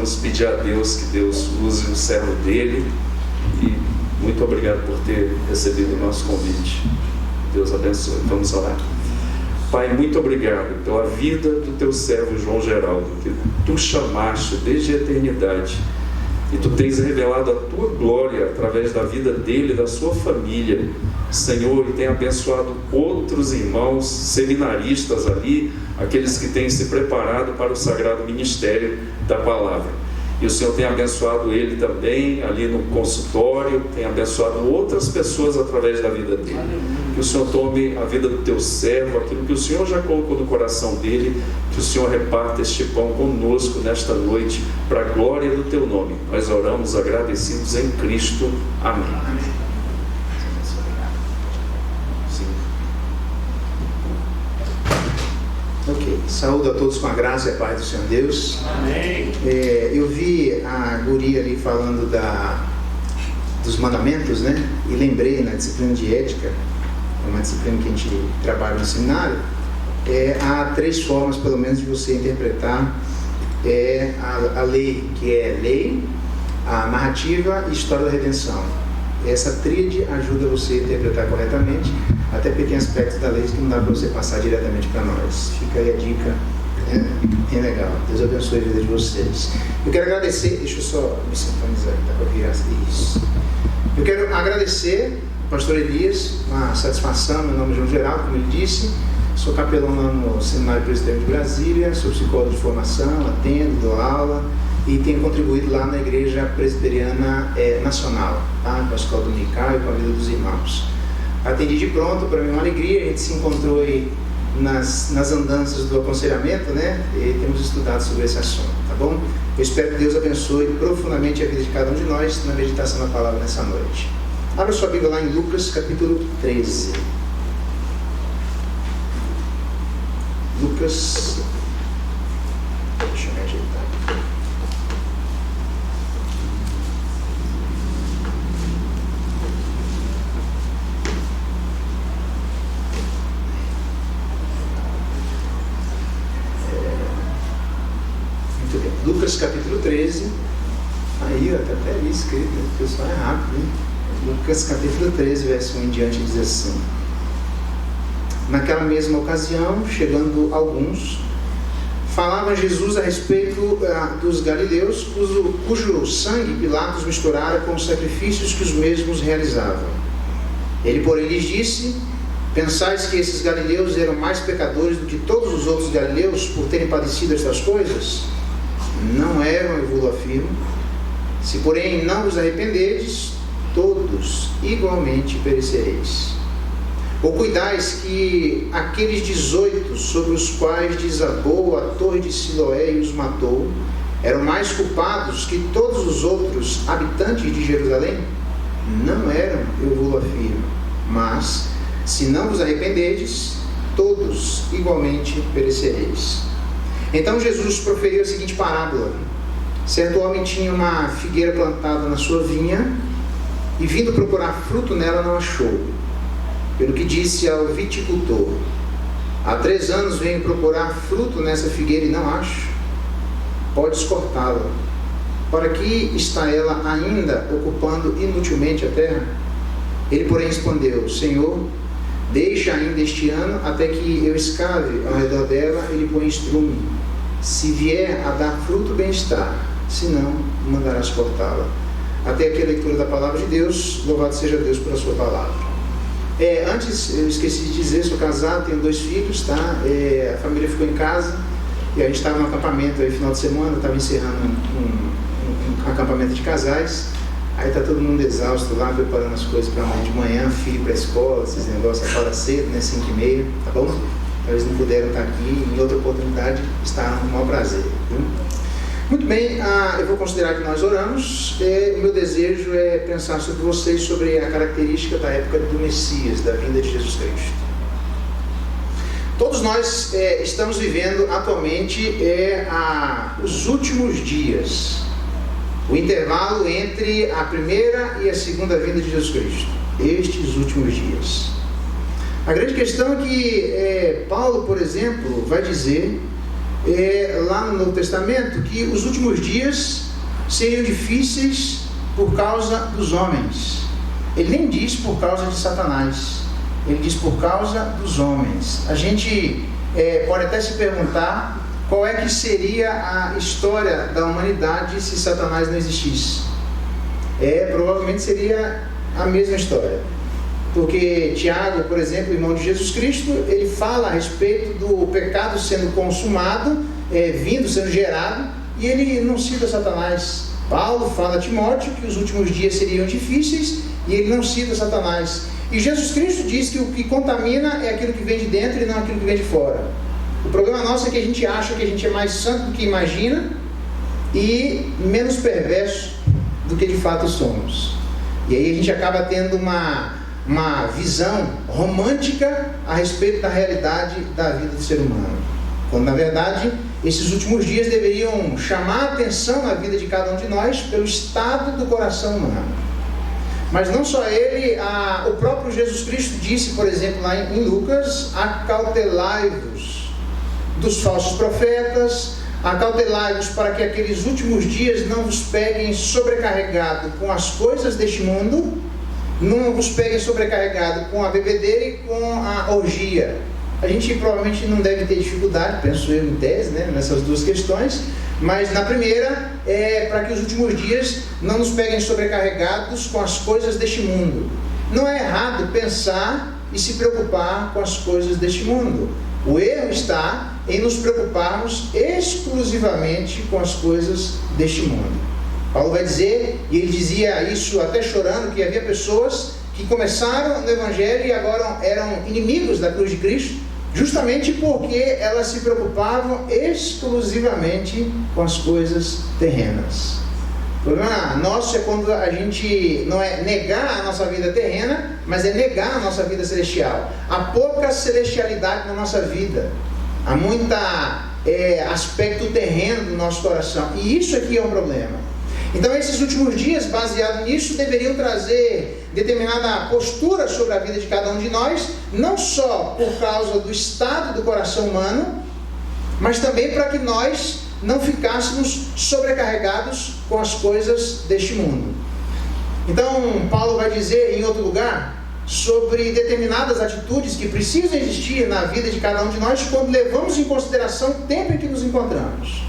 vamos pedir a Deus que Deus use o servo dele, e muito obrigado por ter recebido o nosso convite. Deus abençoe. Vamos orar. Pai, muito obrigado pela vida do teu servo João Geraldo, que tu chamaste desde a eternidade, e tu tens revelado a tua glória através da vida dele e da sua família, Senhor, e tem abençoado outros irmãos seminaristas ali, aqueles que têm se preparado para o sagrado ministério da palavra. E o Senhor tem abençoado ele também ali no consultório, tem abençoado outras pessoas através da vida dele. Que o Senhor tome a vida do teu servo, aquilo que o Senhor já colocou no coração dele, que o Senhor reparta este pão conosco nesta noite, para a glória do teu nome. Nós oramos agradecidos em Cristo. Amém. Ok, saúdo a todos com a graça e a paz do Senhor Deus. Amém. Eu vi a guria ali falando dos mandamentos, né? E lembrei na disciplina de ética, uma disciplina que a gente trabalha no seminário, há 3 formas, pelo menos, de você interpretar a lei, que é lei, a narrativa e história da redenção. Essa tríade ajuda você a interpretar corretamente, até porque tem aspectos da lei que não dá para você passar diretamente para nós. Fica aí a dica, bem legal. Deus abençoe a vida de vocês. Eu quero agradecer, deixa eu só me sintonizar, tá para virar isso. Eu quero agradecer ao pastor Elias, uma satisfação. Meu nome é João Geraldo, como ele disse, sou capelão lá no Seminário Presbiteriano de Brasília, sou psicólogo de formação, atendo, dou aula e tenho contribuído lá na Igreja Presbiteriana Nacional, tá? Com a escola dominical e com a vida dos irmãos. Atendi de pronto, para mim é uma alegria. A gente se encontrou aí nas andanças do aconselhamento, né? E temos estudado sobre esse assunto, tá bom? Eu espero que Deus abençoe profundamente a vida de cada um de nós na meditação da palavra nessa noite. Abra sua Bíblia lá em Lucas capítulo 13. Lucas, deixa eu me ajeitar. Muito bem. Lucas capítulo 13. Aí, até ali escrito, né? O pessoal é rápido, hein? Lucas capítulo 13, verso 1 em diante, diz assim: Naquela mesma ocasião, chegando alguns, falava Jesus a respeito dos galileus, cujo sangue Pilatos misturara com os sacrifícios que os mesmos realizavam. Ele, porém, lhes disse: Pensais que esses galileus eram mais pecadores do que todos os outros galileus por terem padecido estas coisas? Não eram, eu vos afirmo. Se, porém, não vos arrependedes, todos igualmente perecereis. Ou cuidais que aqueles 18 sobre os quais desabou a torre de Siloé e os matou, eram mais culpados que todos os outros habitantes de Jerusalém? Não eram, eu vos afirmo. Mas, se não vos arrependedes, todos igualmente perecereis. Então Jesus proferiu a seguinte parábola: Certo homem tinha uma figueira plantada na sua vinha, e vindo procurar fruto nela não achou. Pelo que disse ao viticultor: Há 3 anos venho procurar fruto nessa figueira e não acho. Podes cortá-la. Para que está ela ainda ocupando inutilmente a terra? Ele, porém, respondeu: Senhor, deixa ainda este ano, até que eu escave ao redor dela e lhe ponha estrume. Se vier a dar fruto, bem está. Se não, mandarás cortá-la. Até aqui a leitura da palavra de Deus. Louvado seja Deus pela sua palavra. Antes, eu esqueci de dizer, sou casado, tenho 2 filhos, tá? A família ficou em casa e a gente estava no acampamento aí, final de semana, estava encerrando um acampamento de casais. Aí tá todo mundo exausto lá, preparando as coisas para amanhã de manhã, filho para a escola, esses negócios, acorda cedo, né, 5h30, tá bom? Eles não puderam estar aqui, em outra oportunidade estarão com o maior prazer, viu? Muito bem, eu vou considerar que nós oramos. O meu desejo é pensar sobre vocês, sobre a característica da época do Messias, da vinda de Jesus Cristo. Todos nós estamos vivendo atualmente os últimos dias, o intervalo entre a primeira e a segunda vinda de Jesus Cristo, estes últimos dias. A grande questão é que Paulo, por exemplo, vai dizer lá no Novo Testamento, que os últimos dias seriam difíceis por causa dos homens. Ele nem diz por causa de Satanás, ele diz por causa dos homens. A gente pode até se perguntar qual é que seria a história da humanidade se Satanás não existisse. Provavelmente seria a mesma história, porque Tiago, por exemplo, irmão de Jesus Cristo, ele fala a respeito do pecado sendo consumado, sendo gerado, e ele não cita Satanás. Paulo fala a Timóteo que os últimos dias seriam difíceis, e ele não cita Satanás. E Jesus Cristo diz que o que contamina é aquilo que vem de dentro e não aquilo que vem de fora. O problema nosso é que a gente acha que a gente é mais santo do que imagina e menos perverso do que de fato somos. E aí a gente acaba tendo uma visão romântica a respeito da realidade da vida do ser humano, quando na verdade esses últimos dias deveriam chamar a atenção na vida de cada um de nós pelo estado do coração humano. Mas não só ele, o próprio Jesus Cristo disse, por exemplo, lá em Lucas: acautelai-vos dos falsos profetas, acautelai-vos para que aqueles últimos dias não vos peguem sobrecarregado com as coisas deste mundo, não vos peguem sobrecarregado com a bebedeira e com a orgia. A gente provavelmente não deve ter dificuldade, penso eu, em tese, nessas duas questões, mas na primeira é para que os últimos dias não nos peguem sobrecarregados com as coisas deste mundo. Não é errado pensar e se preocupar com as coisas deste mundo. O erro está em nos preocuparmos exclusivamente com as coisas deste mundo. Paulo vai dizer, e ele dizia isso até chorando, que havia pessoas que começaram no Evangelho e agora eram inimigos da cruz de Cristo, justamente porque elas se preocupavam exclusivamente com as coisas terrenas. O problema nosso é quando a gente não é negar a nossa vida terrena, mas é negar a nossa vida celestial. Há pouca celestialidade na nossa vida, há muita aspecto terreno do nosso coração, e isso aqui é um problema. Então esses últimos dias, baseado nisso, deveriam trazer determinada postura sobre a vida de cada um de nós, não só por causa do estado do coração humano, mas também para que nós não ficássemos sobrecarregados com as coisas deste mundo. Então Paulo vai dizer em outro lugar sobre determinadas atitudes que precisam existir na vida de cada um de nós quando levamos em consideração o tempo em que nos encontramos.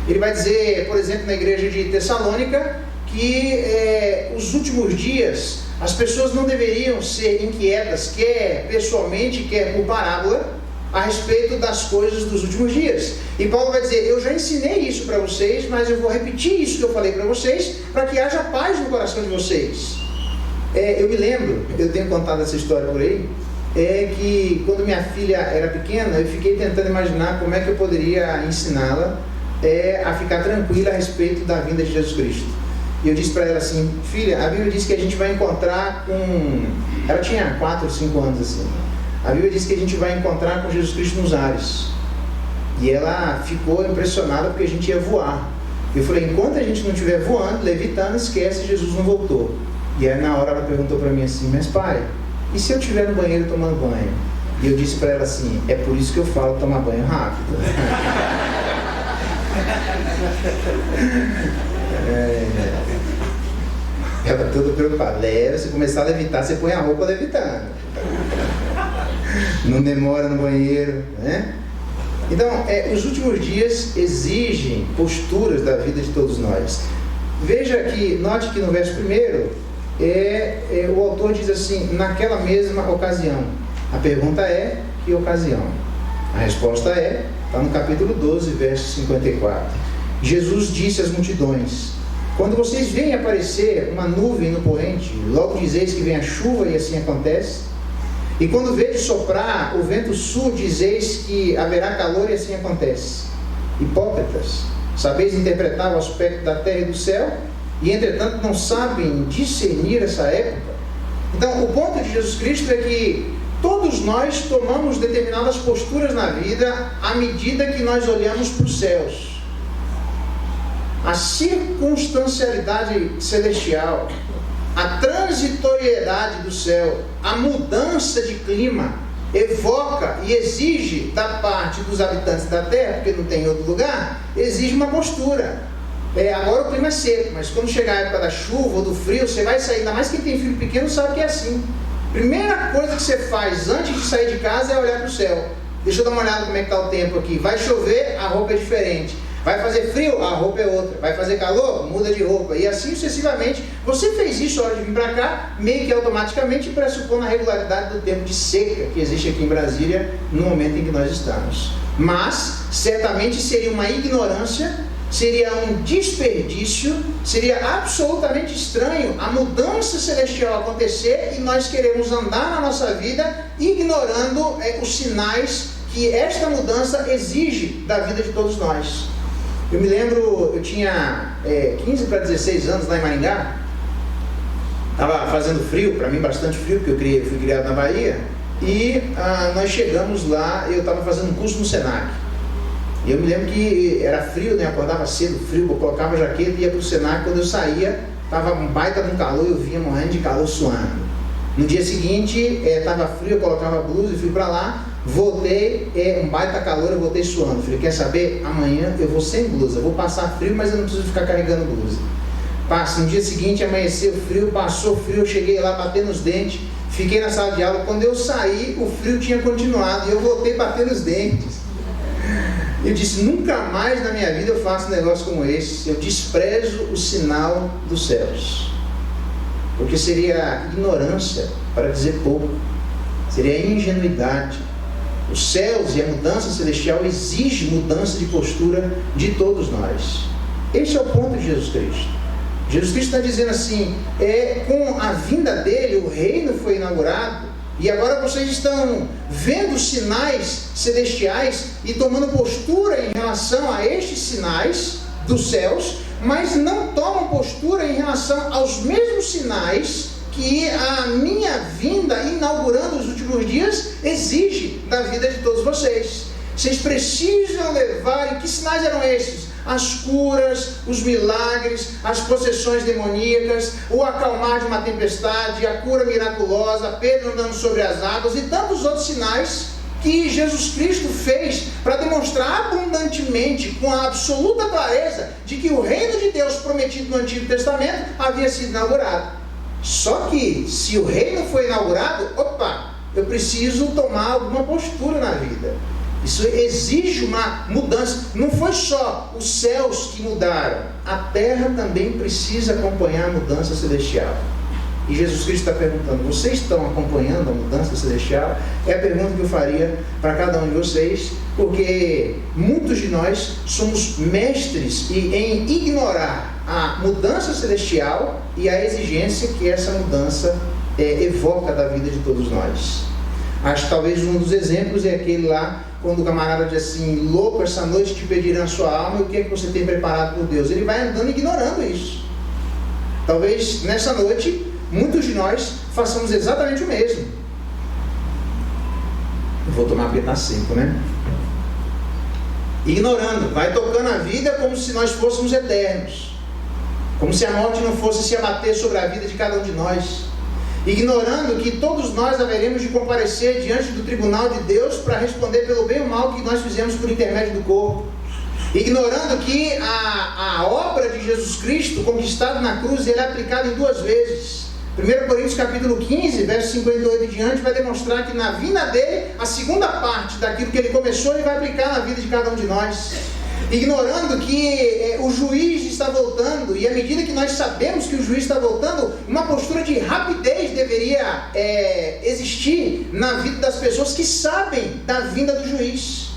Ele vai dizer, por exemplo, na igreja de Tessalônica, que os últimos dias as pessoas não deveriam ser inquietas, quer pessoalmente, quer por parábola, a respeito das coisas dos últimos dias. E Paulo vai dizer: eu já ensinei isso para vocês, mas eu vou repetir isso que eu falei para vocês, para que haja paz no coração de vocês. Eu me lembro, eu tenho contado essa história por aí, que quando minha filha era pequena, eu fiquei tentando imaginar como é que eu poderia ensiná-la a ficar tranquila a respeito da vinda de Jesus Cristo. E eu disse para ela assim: filha, a Bíblia diz que a gente vai encontrar com... Ela tinha 4 ou 5 anos assim. A Bíblia diz que a gente vai encontrar com Jesus Cristo nos ares. E ela ficou impressionada porque a gente ia voar. Eu falei: enquanto a gente não estiver voando, levitando, esquece, Jesus não voltou. E aí na hora ela perguntou para mim assim: mas pai, e se eu estiver no banheiro tomando banho? E eu disse para ela assim: é por isso que eu falo tomar banho rápido. Ela toda preocupada: se começar a levitar, você põe a roupa levitando. Não demora no banheiro, né? Então, os últimos dias exigem posturas da vida de todos nós. Veja que, note que no verso 1, o autor diz assim: naquela mesma ocasião. A pergunta é: que ocasião? A resposta está no capítulo 12, verso 54. Jesus disse às multidões: quando vocês veem aparecer uma nuvem no poente, logo dizeis que vem a chuva, e assim acontece. E quando vedes soprar o vento sul, dizeis que haverá calor, e assim acontece. Hipócritas, sabeis interpretar o aspecto da terra e do céu, e entretanto não sabem discernir essa época. Então, o ponto de Jesus Cristo é que todos nós tomamos determinadas posturas na vida à medida que nós olhamos para os céus. A circunstancialidade celestial, a transitoriedade do céu, a mudança de clima, evoca e exige da parte dos habitantes da terra, porque não tem outro lugar, exige uma postura. Agora o clima é seco, mas quando chegar a época da chuva ou do frio, você vai sair, ainda mais quem tem filho pequeno sabe que é assim. Primeira coisa que você faz antes de sair de casa é olhar para o céu. Deixa eu dar uma olhada como é que está o tempo aqui. Vai chover, a roupa é diferente. Vai fazer frio, a roupa é outra. Vai fazer calor, muda de roupa. E assim sucessivamente. Você fez isso na hora de vir para cá, meio que automaticamente pressupondo a regularidade do tempo de seca que existe aqui em Brasília no momento em que nós estamos. Mas, certamente seria uma ignorância, seria um desperdício, seria absolutamente estranho a mudança celestial acontecer e nós queremos andar na nossa vida ignorando os sinais que esta mudança exige da vida de todos nós. Eu me lembro, eu tinha 15 para 16 anos lá em Maringá, estava fazendo frio, para mim bastante frio, porque eu fui criado na Bahia, e nós chegamos lá, eu estava fazendo um curso no Senac. E eu me lembro que era frio, né? Acordava cedo, frio, eu colocava a jaqueta e ia para o Senac. Quando eu saía, estava um baita de um calor, eu vinha morrendo de calor, suando. No dia seguinte, estava frio, eu colocava a blusa e fui para lá. Voltei, um baita calor, eu voltei suando. Falei, quer saber? Amanhã eu vou sem blusa, vou passar frio, mas eu não preciso ficar carregando blusa. No dia seguinte, amanheceu frio, passou frio, eu cheguei lá batendo os dentes, fiquei na sala de aula. Quando eu saí, o frio tinha continuado e eu voltei batendo os dentes. Eu disse, nunca mais na minha vida eu faço um negócio como esse. Eu desprezo o sinal dos céus, porque seria ignorância, para dizer pouco, seria ingenuidade. Os céus e a mudança celestial exige mudança de postura de todos nós. Esse é o ponto de Jesus Cristo. Jesus Cristo está dizendo assim, com a vinda dele, o reino foi inaugurado, e agora vocês estão vendo sinais celestiais e tomando postura em relação a estes sinais dos céus, mas não tomam postura em relação aos mesmos sinais que a minha vinda inaugurando os últimos dias exige da vida de todos vocês. Vocês precisam levar, e que sinais eram esses? As curas, os milagres, as possessões demoníacas, o acalmar de uma tempestade, a cura miraculosa, Pedro andando sobre as águas e tantos outros sinais que Jesus Cristo fez para demonstrar abundantemente, com a absoluta clareza, de que o reino de Deus prometido no Antigo Testamento havia sido inaugurado. Só que, se o reino foi inaugurado, eu preciso tomar alguma postura na vida. Isso exige uma mudança. Não foi só os céus que mudaram, a terra também precisa acompanhar a mudança celestial. E Jesus Cristo está perguntando, vocês estão acompanhando a mudança celestial? É a pergunta que eu faria para cada um de vocês, porque muitos de nós somos mestres em ignorar a mudança celestial e a exigência que essa mudança evoca da vida de todos nós. Acho que talvez um dos exemplos é aquele lá, quando o camarada diz assim, louco, essa noite te pedirão a sua alma, e o que é que você tem preparado por Deus? Ele vai andando ignorando isso. Talvez nessa noite, muitos de nós façamos exatamente o mesmo. Eu vou tomar porque está seco, né? Ignorando, vai tocando a vida como se nós fôssemos eternos, como se a morte não fosse se abater sobre a vida de cada um de nós. Ignorando que todos nós haveremos de comparecer diante do tribunal de Deus para responder pelo bem ou mal que nós fizemos por intermédio do corpo. Ignorando que a obra de Jesus Cristo conquistada na cruz, ele é aplicado em duas vezes. 1 Coríntios capítulo 15, verso 58 e diante, vai demonstrar que na vinda dele, a segunda parte daquilo que ele começou, ele vai aplicar na vida de cada um de nós. Ignorando que o juiz está voltando, e à medida que nós sabemos que o juiz está voltando, uma postura de rapidez deveria existir na vida das pessoas que sabem da vinda do juiz.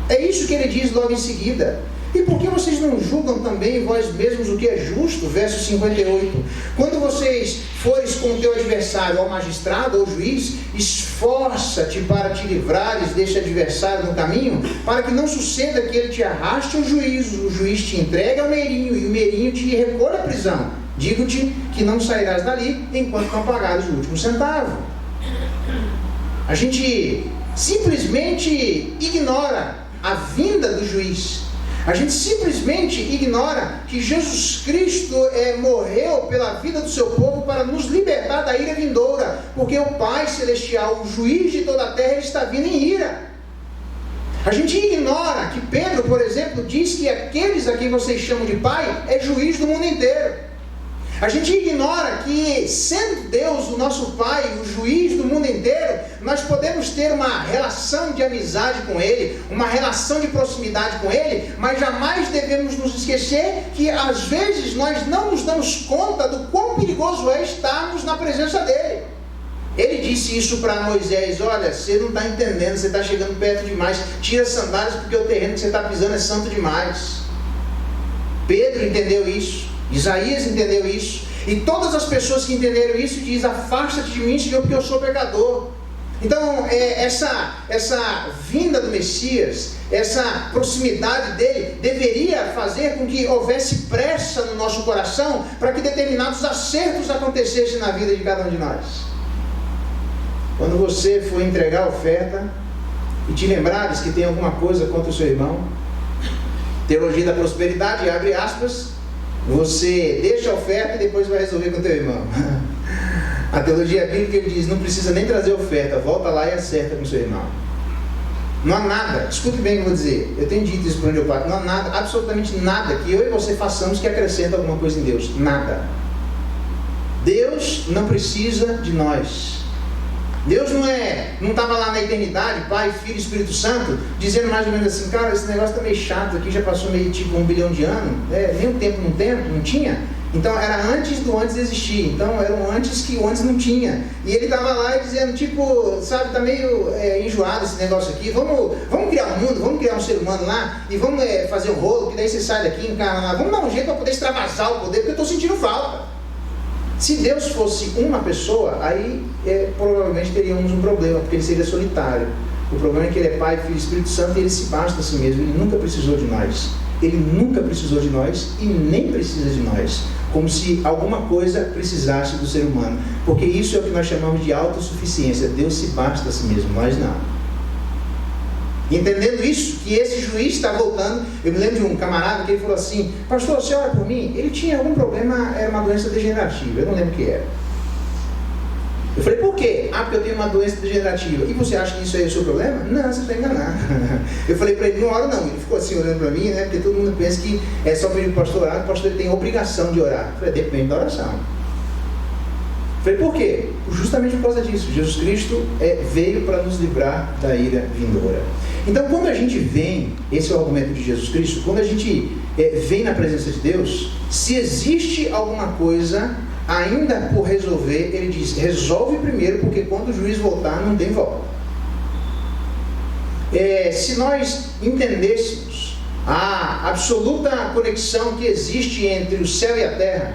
É isso que ele diz logo em seguida. E por que vocês não julgam também vós mesmos o que é justo? Verso 58. Quando vocês fores com o teu adversário ao magistrado ou juiz, esforça-te para te livrares deste adversário no caminho, para que não suceda que ele te arraste ao juízo, o juiz te entregue ao meirinho, e o meirinho te recolha à prisão. Digo-te que não sairás dali enquanto não pagares o último centavo. A gente simplesmente ignora a vinda do juiz. A gente simplesmente ignora que Jesus Cristo morreu pela vida do seu povo para nos libertar da ira vindoura, porque o Pai Celestial, o juiz de toda a terra, ele está vindo em ira. A gente ignora que Pedro, por exemplo, diz que aqueles a quem vocês chamam de Pai é juiz do mundo inteiro. A gente ignora que, sendo Deus o nosso Pai, o juiz do mundo inteiro, nós podemos ter uma relação de amizade com Ele, uma relação de proximidade com Ele, mas jamais devemos nos esquecer que às vezes nós não nos damos conta do quão perigoso é estarmos na presença dEle. Ele disse isso para Moisés: olha, você não está entendendo, você está chegando perto demais, tira as sandálias porque o terreno que você está pisando é santo demais. Pedro entendeu isso. Isaías entendeu isso, e todas as pessoas que entenderam isso diz: afasta-te de mim, Senhor, porque eu sou pecador. Então, essa vinda do Messias, essa proximidade dele, deveria fazer com que houvesse pressa no nosso coração, para que determinados acertos acontecessem na vida de cada um de nós. Quando você for entregar a oferta, e te lembrares que tem alguma coisa contra o seu irmão, teologia da prosperidade, abre aspas, você deixa a oferta e depois vai resolver com o teu irmão. A teologia bíblica, ele diz: não precisa nem trazer oferta, volta lá e acerta com o seu irmão. Não há nada, escute bem o que eu vou dizer, eu tenho dito isso para onde eu parto, não há nada, absolutamente nada que eu e você façamos que acrescenta alguma coisa em Deus. Nada. Deus não precisa de nós. Deus não estava lá na eternidade, Pai, Filho e Espírito Santo, dizendo mais ou menos assim: cara, esse negócio está meio chato aqui, já passou meio tipo 1 bilhão de anos, nem o tempo não tinha. Então era antes do antes existir, então era um antes que o antes não tinha. E ele estava lá dizendo, tipo, sabe, está meio enjoado esse negócio aqui, vamos criar um mundo, vamos criar um ser humano lá, e vamos fazer um rolo, que daí você sai daqui, encara lá, vamos dar um jeito para poder extravasar o poder, porque eu estou sentindo falta. Se Deus fosse uma pessoa, aí provavelmente teríamos um problema, porque ele seria solitário. O problema é que ele é Pai, Filho e Espírito Santo, e ele se basta a si mesmo. Ele nunca precisou de nós. Ele nunca precisou de nós e nem precisa de nós, como se alguma coisa precisasse do ser humano, porque isso é o que nós chamamos de autossuficiência. Deus se basta a si mesmo, nós não. Entendendo isso, que esse juiz está voltando. Eu me lembro de um camarada que ele falou assim: pastor, você ora por mim? Ele tinha algum problema, era uma doença degenerativa, eu não lembro o que era. Eu falei: por quê? Ah, porque eu tenho uma doença degenerativa. E você acha que isso aí é o seu problema? Não, você está enganado. Eu falei para ele: não oro não. Ele ficou assim olhando para mim, né? Porque todo mundo pensa que é só pedir para o pastor orar, que o pastor tem obrigação de orar. Eu falei: depende da oração. Eu falei: por quê? Justamente por causa disso. Jesus Cristo veio para nos livrar da ira vindoura. Então, quando a gente vem, esse é o argumento de Jesus Cristo, quando a gente vem na presença de Deus, se existe alguma coisa ainda por resolver, ele diz: resolve primeiro, porque quando o juiz voltar, não tem volta. Se nós entendêssemos a absoluta conexão que existe entre o céu e a terra,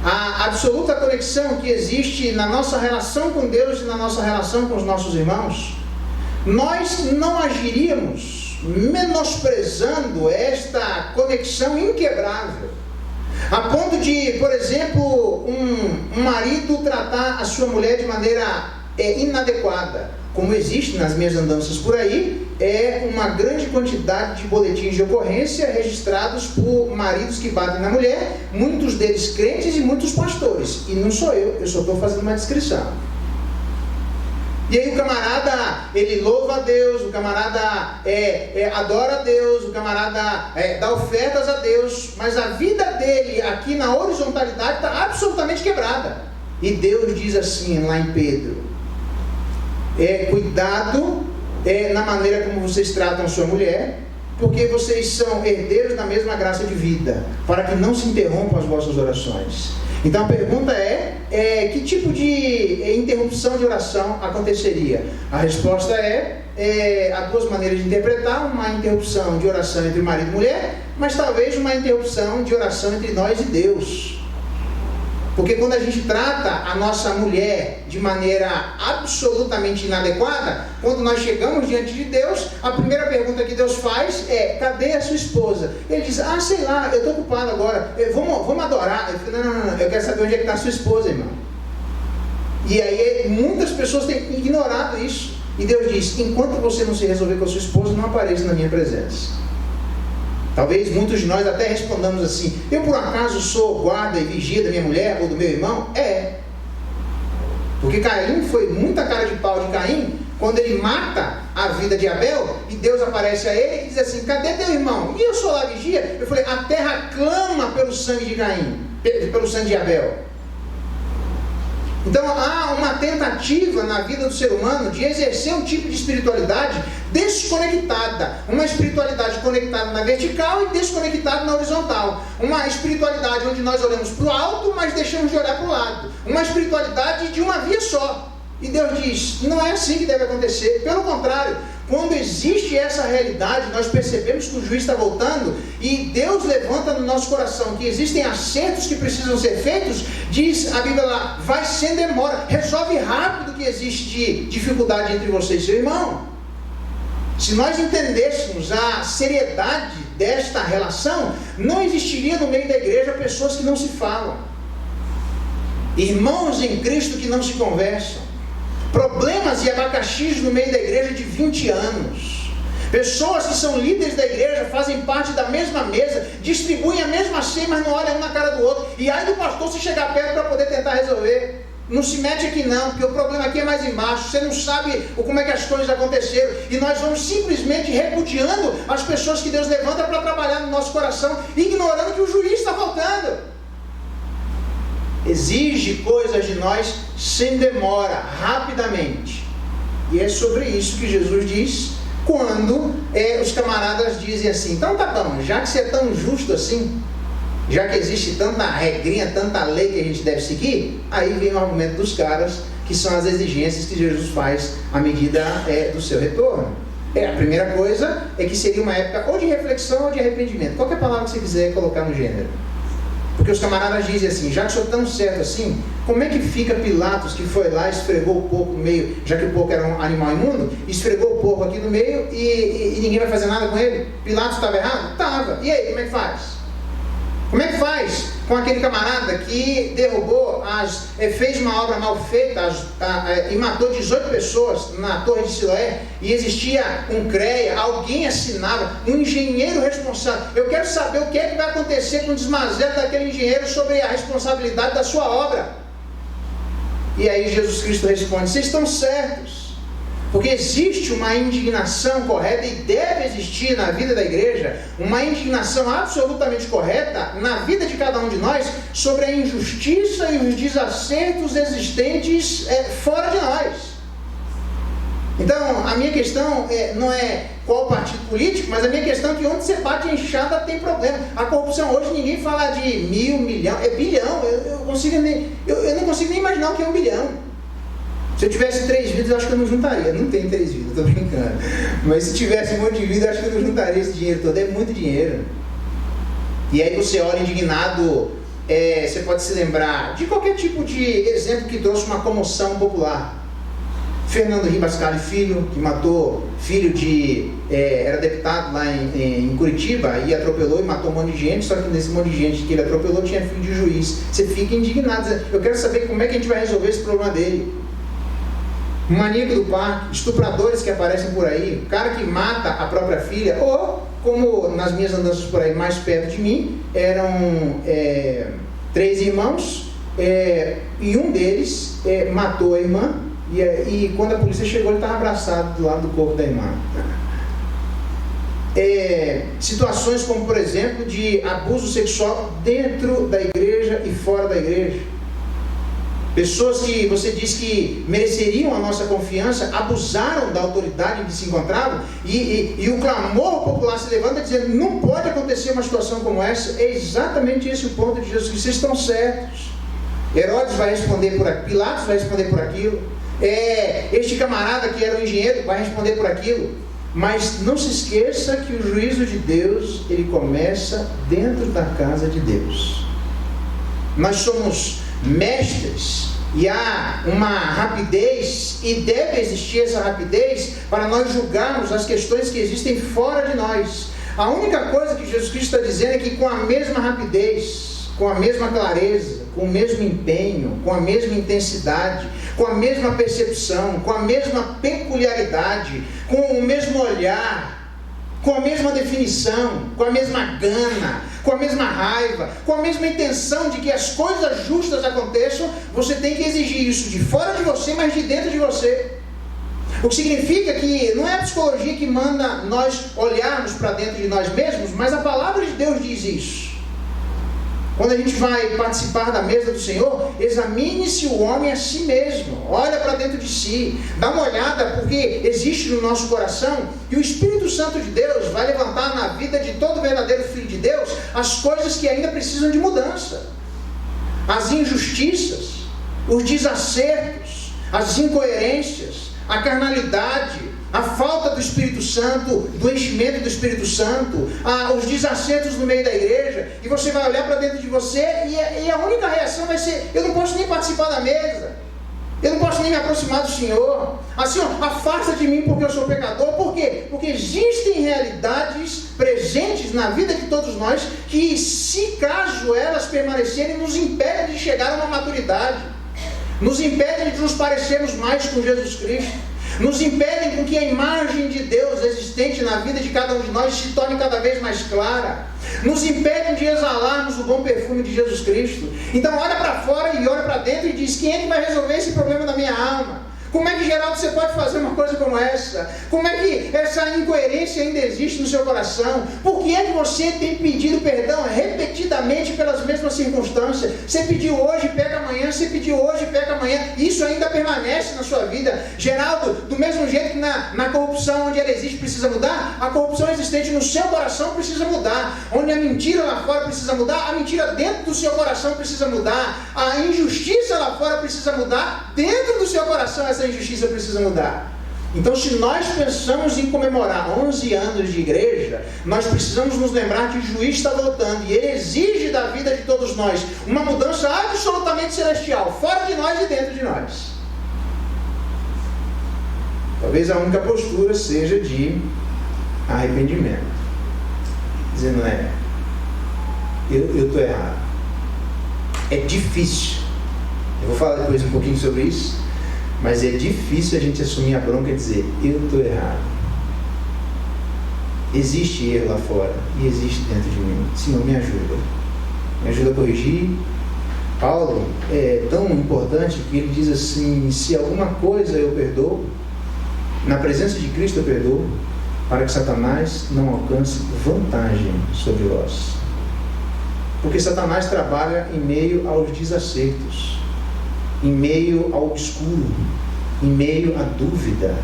a absoluta conexão que existe na nossa relação com Deus e na nossa relação com os nossos irmãos, nós não agiríamos menosprezando esta conexão inquebrável, a ponto de, por exemplo, um marido tratar a sua mulher de maneira inadequada. Como existe nas minhas andanças por aí, uma grande quantidade de boletins de ocorrência registrados por maridos que batem na mulher, muitos deles crentes e muitos pastores. E não sou eu só estou fazendo uma descrição. E aí o camarada, ele louva a Deus, o camarada adora a Deus, o camarada dá ofertas a Deus, mas a vida dele aqui na horizontalidade está absolutamente quebrada. E Deus diz assim lá em Pedro: cuidado na maneira como vocês tratam sua mulher, porque vocês são herdeiros da mesma graça de vida, para que não se interrompam as vossas orações. Então a pergunta que tipo de interrupção de oração aconteceria? A resposta há duas maneiras de interpretar: uma interrupção de oração entre marido e mulher, mas talvez uma interrupção de oração entre nós e Deus. Porque quando a gente trata a nossa mulher de maneira absolutamente inadequada, quando nós chegamos diante de Deus, a primeira pergunta que Deus faz é: cadê a sua esposa? Ele diz: sei lá, eu estou ocupado agora, vamos adorar. Eu falo: não, eu quero saber onde é que está a sua esposa, irmão. E aí muitas pessoas têm ignorado isso. E Deus diz: enquanto você não se resolver com a sua esposa, não apareça na minha presença. Talvez muitos de nós até respondamos assim: eu por acaso sou guarda e vigia da minha mulher ou do meu irmão? Porque Caim foi muita cara de pau de Caim, quando ele mata a vida de Abel, e Deus aparece a ele e diz assim: cadê teu irmão? E eu sou lá vigia. Eu falei: a terra clama pelo sangue de Caim, pelo sangue de Abel. Então há uma tentativa na vida do ser humano de exercer um tipo de espiritualidade desconectada, uma espiritualidade conectada na vertical e desconectada na horizontal, uma espiritualidade onde nós olhamos para o alto, mas deixamos de olhar para o lado, uma espiritualidade de uma via só. E Deus diz: não é assim que deve acontecer. Pelo contrário, quando existe essa realidade, nós percebemos que o juiz está voltando, e Deus levanta no nosso coração que existem acertos que precisam ser feitos. Diz a Bíblia lá: vai sem demora, resolve rápido o que existe de dificuldade entre você e seu irmão. Se nós entendêssemos a seriedade desta relação, não existiria no meio da igreja pessoas que não se falam, irmãos em Cristo que não se conversam, problemas e abacaxis no meio da igreja de 20 anos, pessoas que são líderes da igreja, fazem parte da mesma mesa, distribuem a mesma ceia, mas não olham um na cara do outro. E aí do pastor se chegar perto para poder tentar resolver: não se mete aqui não, porque o problema aqui é mais embaixo, você não sabe como é que as coisas aconteceram. E nós vamos simplesmente repudiando as pessoas que Deus levanta para trabalhar no nosso coração, ignorando que o juiz está voltando. Exige coisas de nós sem demora, rapidamente. E é sobre isso que Jesus diz quando os camaradas dizem assim: então tá bom, já que você é tão justo assim, já que existe tanta regrinha, tanta lei que a gente deve seguir, aí vem o argumento dos caras, que são as exigências que Jesus faz à medida do seu retorno. A primeira coisa é que seria uma época ou de reflexão ou de arrependimento, qualquer palavra que você quiser colocar no gênero. Porque os camaradas dizem assim: já que sou tão certo assim, como é que fica Pilatos, que foi lá, esfregou o porco no meio, já que o porco era um animal imundo, esfregou o porco aqui no meio e ninguém vai fazer nada com ele? Pilatos estava errado? Estava. E aí, como é que faz? Como é que faz com aquele camarada que derrubou, fez uma obra mal feita e matou 18 pessoas na Torre de Siloé, e existia um CREA, alguém assinava, um engenheiro responsável? Eu quero saber o que é que vai acontecer com o desmazelo daquele engenheiro sobre a responsabilidade da sua obra. E aí Jesus Cristo responde: vocês estão certos. Porque existe uma indignação correta, e deve existir na vida da igreja uma indignação absolutamente correta na vida de cada um de nós sobre a injustiça e os desacertos existentes fora de nós. Então, a minha questão não é qual partido político, mas a minha questão é que onde você bate enxada tem problema. A corrupção hoje, ninguém fala de 1.000, milhão, é bilhão. Eu não consigo nem imaginar o que é 1 bilhão. Se eu tivesse 3 vidas, eu acho que eu não juntaria. Não tenho 3 vidas, estou brincando. Mas se tivesse um monte de vida, eu acho que eu não juntaria esse dinheiro todo. É muito dinheiro. E aí você olha indignado, você pode se lembrar de qualquer tipo de exemplo que trouxe uma comoção popular. Fernando Ribascali Filho, que matou filho era deputado lá em Curitiba, e atropelou e matou um monte de gente, só que nesse monte de gente que ele atropelou tinha filho de juiz. Você fica indignado. Eu quero saber como é que a gente vai resolver esse problema dele. Maníaco do parque, estupradores que aparecem por aí, o cara que mata a própria filha, ou, como nas minhas andanças por aí mais perto de mim, eram 3 irmãos, e um deles matou a irmã, e quando a polícia chegou, ele estava abraçado do lado do corpo da irmã. Situações como, por exemplo, de abuso sexual dentro da igreja e fora da igreja. Pessoas que você diz que mereceriam a nossa confiança, abusaram da autoridade em que se encontravam, e o clamor popular se levanta dizendo: não pode acontecer uma situação como essa. É exatamente esse o ponto de Jesus, que vocês estão certos. Herodes vai responder por aquilo, Pilatos vai responder por aquilo, este camarada que era um engenheiro vai responder por aquilo. Mas não se esqueça que o juízo de Deus, ele começa dentro da casa de Deus. Nós somos mestres, e há uma rapidez, e deve existir essa rapidez para nós julgarmos as questões que existem fora de nós. A única coisa que Jesus Cristo está dizendo é que com a mesma rapidez, com a mesma clareza, com o mesmo empenho, com a mesma intensidade, com a mesma percepção, com a mesma peculiaridade, com o mesmo olhar, com a mesma definição, com a mesma gana, com a mesma raiva, com a mesma intenção de que as coisas justas aconteçam, você tem que exigir isso de fora de você, mas de dentro de você. O que significa que não é a psicologia que manda nós olharmos para dentro de nós mesmos, mas a palavra de Deus diz isso. Quando a gente vai participar da mesa do Senhor, examine-se o homem a si mesmo, olha para dentro de si, dá uma olhada, porque existe no nosso coração, e o Espírito Santo de Deus vai levantar na vida de todo verdadeiro filho de Deus as coisas que ainda precisam de mudança, as injustiças, os desacertos, as incoerências, a carnalidade, a falta do Espírito Santo, do enchimento do Espírito Santo, os desacertos no meio da igreja, e você vai olhar para dentro de você e a única reação vai ser: eu não posso nem participar da mesa, eu não posso nem me aproximar do Senhor, assim, afasta de mim porque eu sou pecador. Por quê? Porque existem realidades presentes na vida de todos nós que, se caso elas permanecerem, nos impedem de chegar a uma maturidade, nos impedem de nos parecermos mais com Jesus Cristo, nos impedem com que a imagem de Deus existente na vida de cada um de nós se torne cada vez mais clara, nos impedem de exalarmos o bom perfume de Jesus Cristo. Então olha para fora e olha para dentro e diz: quem é que vai resolver esse problema da minha alma? Como é que, Geraldo, você pode fazer uma coisa como essa? Como é que essa incoerência ainda existe no seu coração? Por que é que você tem pedido perdão repetidamente pelas mesmas circunstâncias? Você pediu hoje, peca amanhã, você pediu hoje, peca amanhã, isso ainda permanece na sua vida. Geraldo, do mesmo jeito que na corrupção onde ela existe precisa mudar, a corrupção existente no seu coração precisa mudar. Onde a mentira lá fora precisa mudar, a mentira dentro do seu coração precisa mudar. A injustiça lá fora precisa mudar, dentro do seu coração essa injustiça precisa mudar. Então, se nós pensamos em comemorar 11 anos de igreja, nós precisamos nos lembrar que o juiz está voltando e ele exige da vida de todos nós uma mudança absolutamente celestial, fora de nós e dentro de nós. Talvez a única postura seja de arrependimento, dizendo: eu estou errado. É difícil, eu vou falar depois um pouquinho sobre isso, mas é difícil a gente assumir a bronca e dizer: eu estou errado. Existe erro lá fora e existe dentro de mim. Senhor, me ajuda a corrigir. Paulo é tão importante que ele diz assim: se alguma coisa eu perdoo, na presença de Cristo eu perdoo, para que Satanás não alcance vantagem sobre vós. Porque Satanás trabalha em meio aos desacertos, em meio ao obscuro, em meio à dúvida,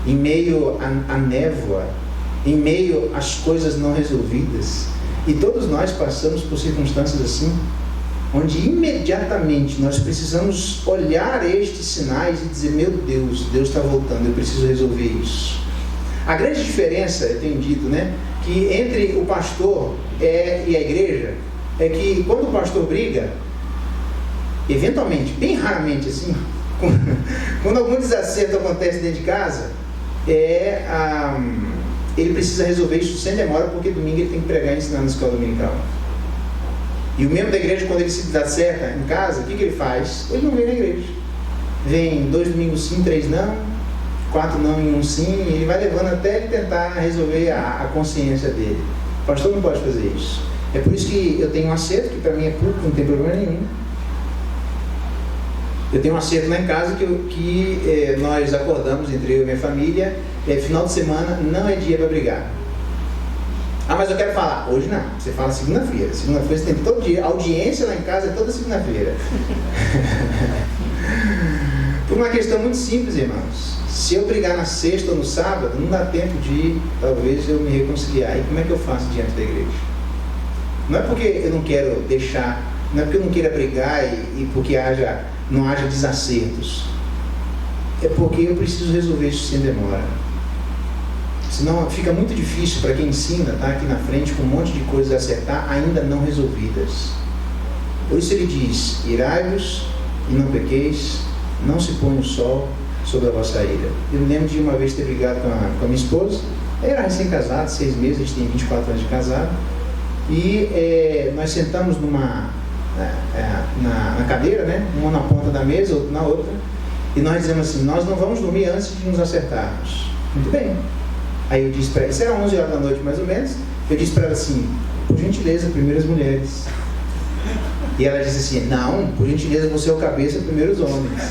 em meio à névoa, em meio às coisas não resolvidas. E todos nós passamos por circunstâncias assim, onde imediatamente nós precisamos olhar estes sinais e dizer: meu Deus, Deus está voltando, eu preciso resolver isso. A grande diferença, eu tenho dito, que entre o pastor e a igreja, é que quando o pastor briga, eventualmente, bem raramente assim, quando algum desacerto acontece dentro de casa, ele precisa resolver isso sem demora, porque domingo ele tem que pregar e ensinar na escola dominical. E o membro da igreja, quando ele se desacerta em casa, o que ele faz? Ele não vem na igreja. Vem 2 domingos sim, 3 não, 4 não e 1 sim, e ele vai levando até ele tentar resolver a consciência dele. O pastor não pode fazer isso. É por isso que eu tenho um acerto, que para mim é público, não tem problema nenhum. Eu tenho um acerto lá em casa que nós acordamos entre eu e minha família, final de semana não é dia para brigar. Ah, mas eu quero falar. Hoje não, você fala segunda-feira. Segunda-feira você tem todo dia. A audiência lá em casa é toda segunda-feira. Por uma questão muito simples, irmãos. Se eu brigar na sexta ou no sábado, não dá tempo de, talvez, eu me reconciliar. E como é que eu faço diante da igreja? Não é porque eu não quero deixar, não é porque eu não queira brigar e porque não haja desacertos. É porque eu preciso resolver isso sem demora. Senão fica muito difícil para quem ensina, tá aqui na frente com um monte de coisas a acertar, ainda não resolvidas. Por isso ele diz: irai-vos e não pequeis, não se põe o sol sobre a vossa ira. Eu me lembro de uma vez ter brigado com a minha esposa. Eu era recém-casado, 6 meses, a gente tem 24 anos de casado. E nós sentamos na cadeira, uma na ponta da mesa, outra na outra, e nós dizemos assim: nós não vamos dormir antes de nos acertarmos. Muito bem. Aí eu disse para ela, isso era 11 horas da noite mais ou menos, eu disse para ela assim, por gentileza, primeiro as mulheres. E ela disse assim, não, por gentileza, você é o cabeça, primeiro os homens.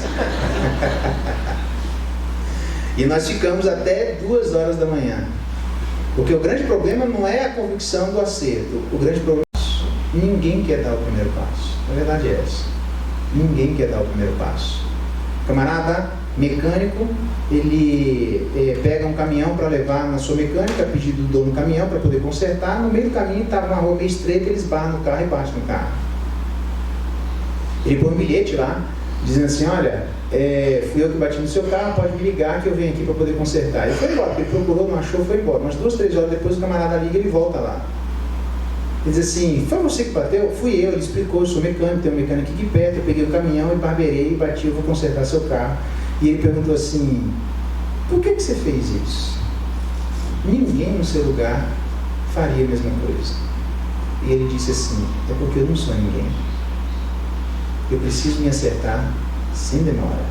E nós ficamos até 2 horas da manhã. Porque o grande problema não é a convicção do acerto, o grande problema é ninguém quer dar o primeiro passo. Na verdade é essa. Ninguém quer dar o primeiro passo. O camarada mecânico, ele pega um caminhão para levar na sua mecânica, a pedido do dono do caminhão para poder consertar. No meio do caminho estava uma rua meio estreita, eles barram no carro e batem no carro. Ele põe um bilhete lá, dizendo assim, olha, fui eu que bati no seu carro, pode me ligar que eu venho aqui para poder consertar. Ele foi embora, ele procurou, não achou, foi embora. Umas 2, 3 horas depois o camarada liga e ele volta lá. Ele diz assim, foi você que bateu? Fui eu. Ele explicou, eu sou mecânico, tenho um mecânico aqui perto, eu peguei o caminhão e barbeirei e bati, eu vou consertar seu carro. E ele perguntou assim, por que você fez isso? Ninguém no seu lugar faria a mesma coisa. E ele disse assim, é porque eu não sou ninguém. Eu preciso me acertar sem demora.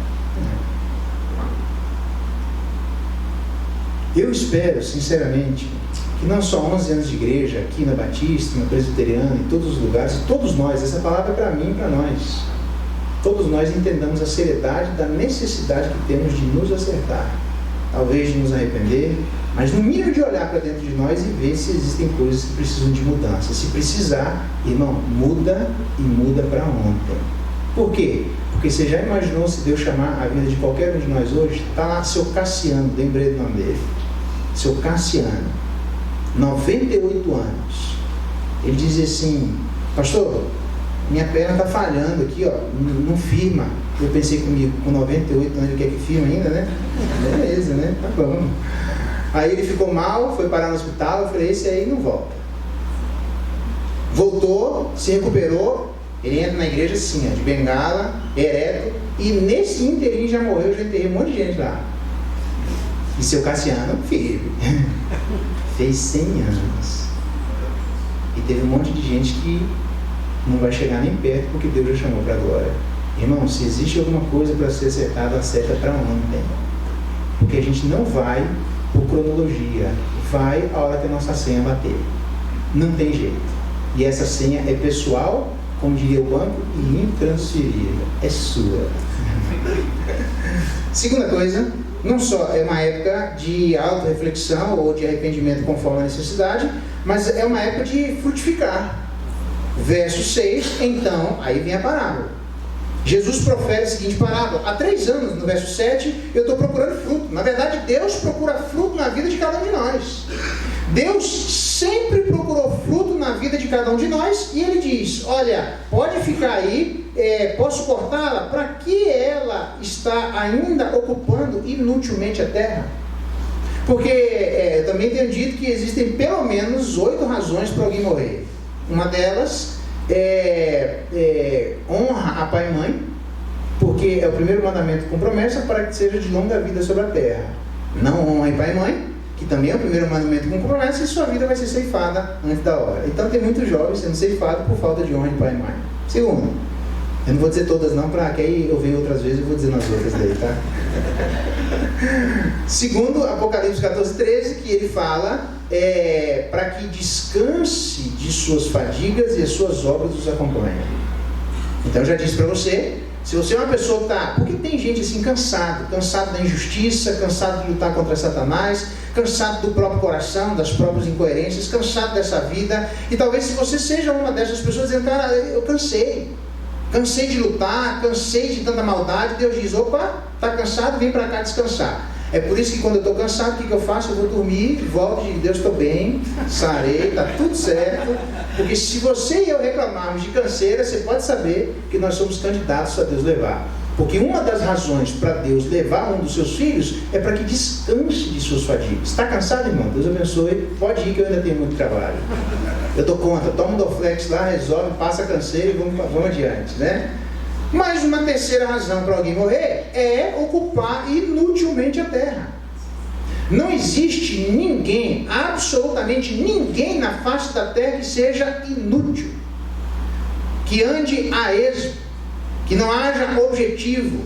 Eu espero, sinceramente, que não só 11 anos de igreja, aqui na Batista, na Presbiteriana, em todos os lugares, todos nós, essa palavra é para mim e para nós, todos nós entendamos a seriedade da necessidade que temos de nos acertar, talvez de nos arrepender, mas no mínimo de olhar para dentro de nós e ver se existem coisas que precisam de mudança. Se precisar, irmão, muda e muda para ontem. Por quê? Porque você já imaginou se Deus chamar a vida de qualquer um de nós hoje? Está lá seu Cassiano, lembrei do nome dele. Seu Cassiano, 98 anos. Ele dizia assim, pastor, minha perna está falhando aqui, ó, não firma. Eu pensei comigo, com 98 anos ele quer que firma ainda, né? Beleza, né? Tá bom. Aí ele ficou mal, foi parar no hospital, eu falei, esse aí não volta. Voltou, se recuperou. Ele entra na igreja assim, ó, de bengala, ereto, e nesse inteirinho já morreu, já enterrei um monte de gente lá. E seu Cassiano, filho, fez 100 anos. E teve um monte de gente que não vai chegar nem perto, porque Deus já chamou para a glória. Irmão, se existe alguma coisa para ser acertada, acerta para ontem. Porque a gente não vai por cronologia, vai a hora que a nossa senha bater. Não tem jeito. E essa senha é pessoal, como diria o banco, e intransferível. É sua. Segunda coisa, não só é uma época de auto-reflexão ou de arrependimento conforme a necessidade, mas é uma época de frutificar. Verso 6, então, aí vem a parábola. Jesus profere a seguinte parábola. Há 3 anos, no verso 7, eu estou procurando fruto. Na verdade, Deus procura fruto na vida de cada um de nós. Deus sempre procurou fruto na vida de cada um de nós, e Ele diz, olha, pode ficar aí, posso cortá-la? Para que ela está ainda ocupando inutilmente a terra? Porque eu também tenho dito que existem pelo menos 8 razões para alguém morrer. Uma delas honra a pai e mãe, porque é o primeiro mandamento com promessa para que seja de longa vida sobre a terra. Não honra pai e mãe, que também é o primeiro mandamento com promessa, e sua vida vai ser ceifada antes da hora. Então tem muitos jovens sendo ceifados por falta de honra de pai e mãe. Segundo, eu não vou dizer todas não, para que aí eu venha outras vezes, eu vou dizer nas outras daí, tá? Segundo, Apocalipse 14:13, que ele fala para que descanse de suas fadigas e as suas obras os acompanhem. Então eu já disse para você, se você é uma pessoa que está... Porque tem gente assim cansado da injustiça, cansado de lutar contra Satanás, cansado do próprio coração, das próprias incoerências, cansado dessa vida, e talvez se você seja uma dessas pessoas dizendo, cara, eu cansei de lutar, cansei de tanta maldade. Deus diz, opa, está cansado, vem para cá descansar. É por isso que quando eu estou cansado, o que eu faço? Eu vou dormir, volto de Deus, estou bem, sarei, está tudo certo. Porque se você e eu reclamarmos de canseira, você pode saber que nós somos candidatos a Deus levar. Porque uma das razões para Deus levar um dos seus filhos é para que descanse de suas fadigas. Está cansado, irmão? Deus abençoe, pode ir que eu ainda tenho muito trabalho. Eu estou contra, toma um Dorflex lá, resolve, passa a canseira e vamos adiante, né? Mas uma terceira razão para alguém morrer é ocupar inutilmente a terra. Não existe ninguém, absolutamente ninguém na face da terra que seja inútil, que ande a esmo, que não haja objetivo,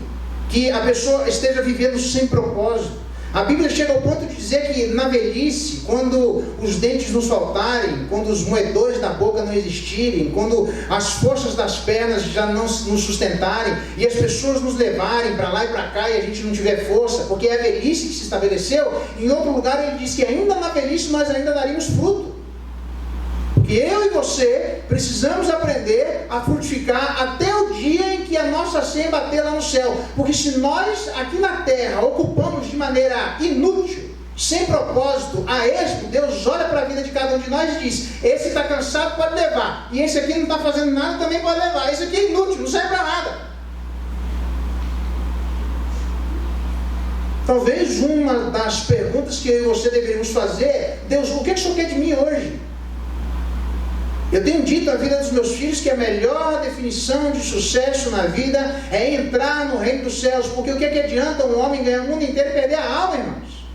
que a pessoa esteja vivendo sem propósito. A Bíblia chega ao ponto de dizer que na velhice, quando os dentes nos faltarem, quando os moedores da boca não existirem, quando as forças das pernas já não nos sustentarem e as pessoas nos levarem para lá e para cá e a gente não tiver força, porque é a velhice que se estabeleceu, em outro lugar ele diz que ainda na velhice nós ainda daríamos fruto. Porque eu e você precisamos aprender a frutificar até o dia em que a nossa senha bater lá no céu. Porque se nós aqui na terra ocupamos de maneira inútil, sem propósito, a esmo, Deus olha para a vida de cada um de nós e diz: esse está cansado, pode levar, e esse aqui não está fazendo nada, também pode levar. Esse aqui é inútil, não serve para nada. Talvez uma das perguntas que eu e você deveríamos fazer é: Deus, o que o Senhor quer de mim hoje? Eu tenho dito à vida dos meus filhos que a melhor definição de sucesso na vida é entrar no reino dos céus, porque o que adianta um homem ganhar o mundo inteiro e perder a alma, irmãos?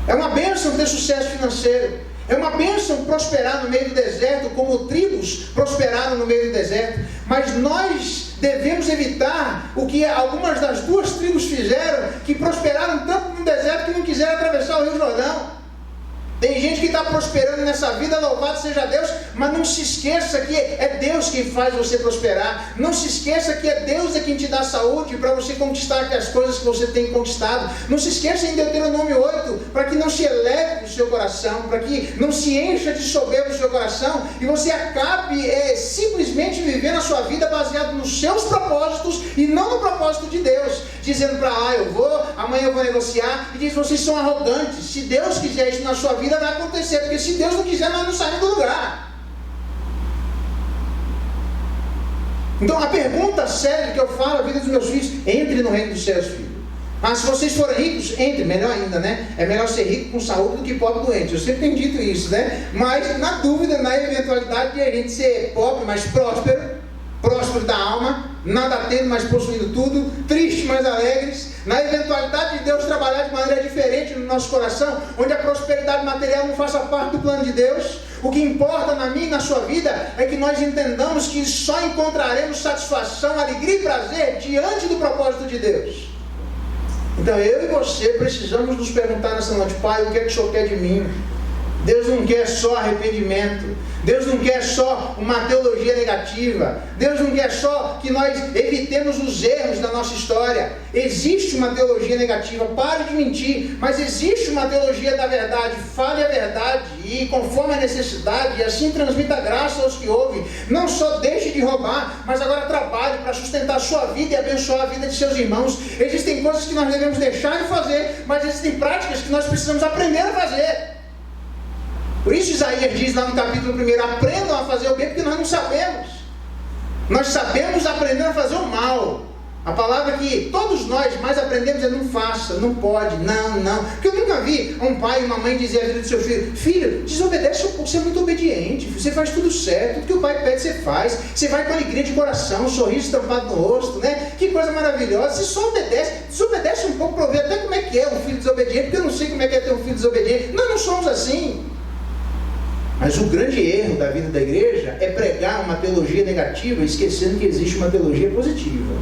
É uma bênção ter sucesso financeiro, é uma bênção prosperar no meio do deserto, como tribos prosperaram no meio do deserto, mas nós devemos evitar o que algumas das duas tribos fizeram, que prosperaram tanto no deserto que não quiseram atravessar o Rio Jordão. Tem gente que está prosperando nessa vida, louvado seja Deus, mas não se esqueça que é Deus quem faz você prosperar. Não se esqueça que é Deus quem te dá saúde para você conquistar as coisas que você tem conquistado. Não se esqueça em Deuteronômio 8, para que não se eleve o seu coração, para que não se encha de soberba o seu coração e você acabe simplesmente vivendo a sua vida baseado nos seus propósitos e não no propósito de Deus, dizendo para lá, amanhã eu vou negociar, e diz: vocês são arrogantes. Se Deus quiser isso na sua vida, vai acontecer, porque se Deus não quiser, nós não saímos do lugar. Então a pergunta séria que eu falo à vida dos meus filhos: entre no reino dos céus, filho. Se vocês forem ricos, entre, melhor ainda, né? É melhor ser rico com saúde do que pobre doente. Eu sempre tenho dito isso, né? Mas na dúvida, na eventualidade de a gente ser pobre, mas próspero da alma, nada tendo, mas possuindo tudo, triste, mas alegres, na eventualidade de Deus trabalhar de maneira diferente no nosso coração, onde a prosperidade material não faça parte do plano de Deus, o que importa na minha e na sua vida é que nós entendamos que só encontraremos satisfação, alegria e prazer diante do propósito de Deus. Então eu e você precisamos nos perguntar nessa noite: Pai, o que é que o Senhor quer de mim? Deus não quer só arrependimento, Deus não quer só uma teologia negativa, Deus não quer só que nós evitemos os erros da nossa história. Existe uma teologia negativa, pare de mentir, mas existe uma teologia da verdade. Fale a verdade e conforme a necessidade, e assim transmita graça aos que ouvem. Não só deixe de roubar, mas agora trabalhe para sustentar a sua vida e abençoar a vida de seus irmãos. Existem coisas que nós devemos deixar de fazer, mas existem práticas que nós precisamos aprender a fazer. Por isso Isaías diz lá no capítulo 1: aprendam a fazer o bem, porque nós não sabemos. Nós sabemos aprender a fazer o mal. A palavra que todos nós mais aprendemos é: não faça, não pode, não. Porque eu nunca vi um pai e uma mãe dizer à vida do seu filho: filho, desobedece um pouco, você é muito obediente, você faz tudo certo, tudo que o pai pede você faz, você vai com alegria de coração, um sorriso estampado no rosto, né? Que coisa maravilhosa. Você só desobedece um pouco para eu ver até como é que é um filho desobediente, porque eu não sei como é que é ter um filho desobediente. Nós não somos assim. Mas o grande erro da vida da igreja é pregar uma teologia negativa, esquecendo que existe uma teologia positiva.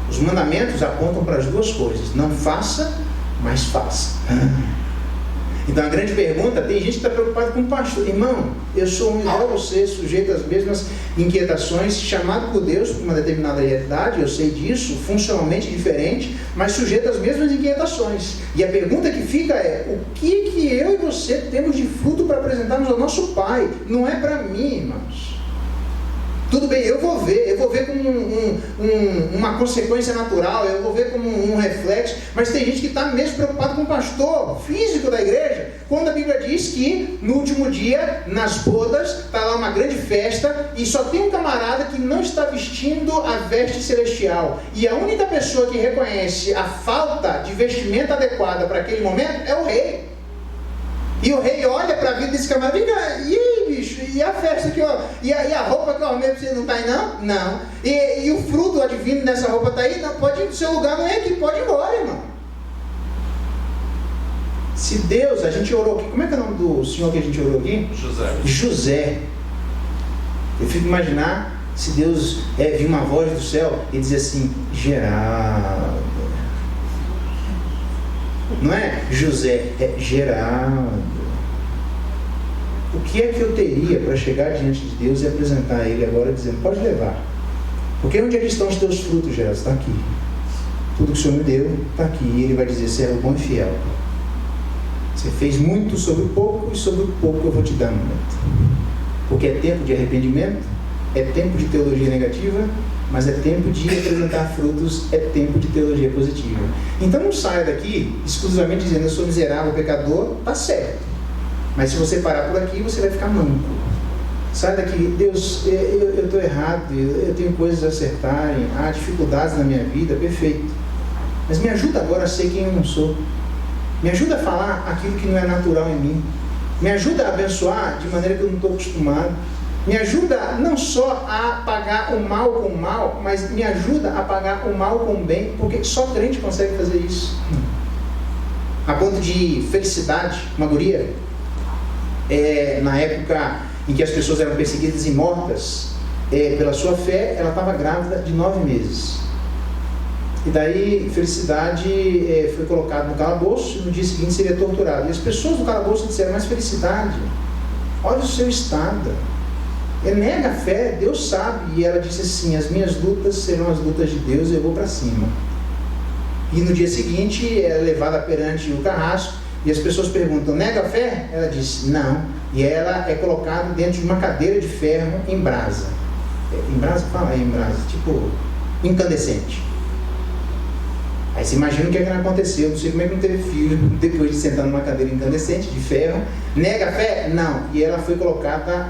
Os mandamentos apontam para as duas coisas: não faça, mas faça. Então a grande pergunta: tem gente que está preocupada com o pastor. Irmão, eu sou igual a você, sujeito às mesmas inquietações, chamado por Deus para uma determinada realidade, eu sei disso, funcionalmente diferente, mas sujeito às mesmas inquietações. E a pergunta que fica é: o que eu e você temos de fruto para apresentarmos ao nosso Pai? Não é para mim, irmãos. Tudo bem, eu vou ver como uma consequência natural, eu vou ver como um reflexo, mas tem gente que está mesmo preocupado com o pastor físico da igreja, quando a Bíblia diz que no último dia, nas bodas, está lá uma grande festa, e só tem um camarada que não está vestindo a veste celestial, e a única pessoa que reconhece a falta de vestimenta adequada para aquele momento é o rei. E o rei olha para a vida desse camarada: vem cá, e aí, bicho, e a festa que eu, e a roupa que eu arrumei para você não está aí não? Não. E o fruto advindo dessa roupa está aí? Não, pode ir do seu lugar, não é aqui, pode ir embora, irmão. Se Deus, a gente orou aqui, como é que é o nome do senhor que a gente orou aqui? José. Eu fico imaginar se Deus vir uma voz do céu e dizer assim: Geraldo, Não é José, é Geraldo. O que é que eu teria para chegar diante de Deus e apresentar a Ele agora dizendo, pode levar. Porque onde é que estão os teus frutos, Geraldo? Está aqui. Tudo que o Senhor me deu está aqui. E Ele vai dizer, servo bom e fiel. Você fez muito sobre o pouco e sobre o pouco eu vou te dar muito. Porque é tempo de arrependimento, é tempo de teologia negativa, mas é tempo de apresentar frutos, é tempo de teologia positiva. Então não saia daqui exclusivamente dizendo eu sou miserável, pecador, tá certo. Mas se você parar por aqui, você vai ficar manco. Sai daqui, Deus, eu estou errado, eu tenho coisas a acertarem, há dificuldades na minha vida, perfeito. Mas me ajuda agora a ser quem eu não sou. Me ajuda a falar aquilo que não é natural em mim. Me ajuda a abençoar de maneira que eu não estou acostumado. Me ajuda não só a pagar o mal com o mal, mas me ajuda a pagar o mal com o bem, porque só crente consegue fazer isso. A ponto de felicidade, uma guria, na época em que as pessoas eram perseguidas e mortas pela sua fé, ela estava grávida de 9 meses. E daí, Felicidade foi colocada no calabouço e no dia seguinte seria torturada. E as pessoas do calabouço disseram, mas Felicidade, olha o seu estado. Nega a fé, Deus sabe. E ela disse assim, as minhas lutas serão as lutas de Deus e eu vou para cima. E no dia seguinte, ela é levada perante o carrasco e as pessoas perguntam, nega a fé? Ela disse, não. E ela é colocada dentro de uma cadeira de ferro em brasa. Em brasa? Fala aí, em brasa. Tipo, incandescente. Aí você imagina o que aconteceu, não sei como é que não teve filho depois de sentar numa cadeira incandescente de ferro. Nega a fé? Não. E ela foi colocada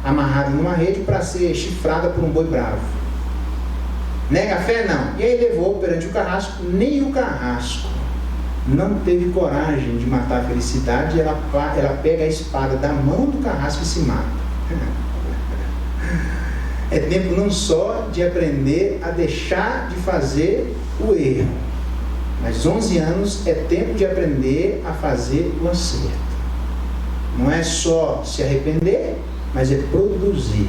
amarrada numa rede para ser chifrada por um boi bravo. Nega a fé? Não. E aí levou perante o carrasco. Nem o carrasco não teve coragem de matar a Felicidade. Ela pega a espada da mão do carrasco e se mata. É tempo não só de aprender a deixar de fazer o erro, mas 11 anos é tempo de aprender a fazer o acerto. Não é só se arrepender, mas é produzir.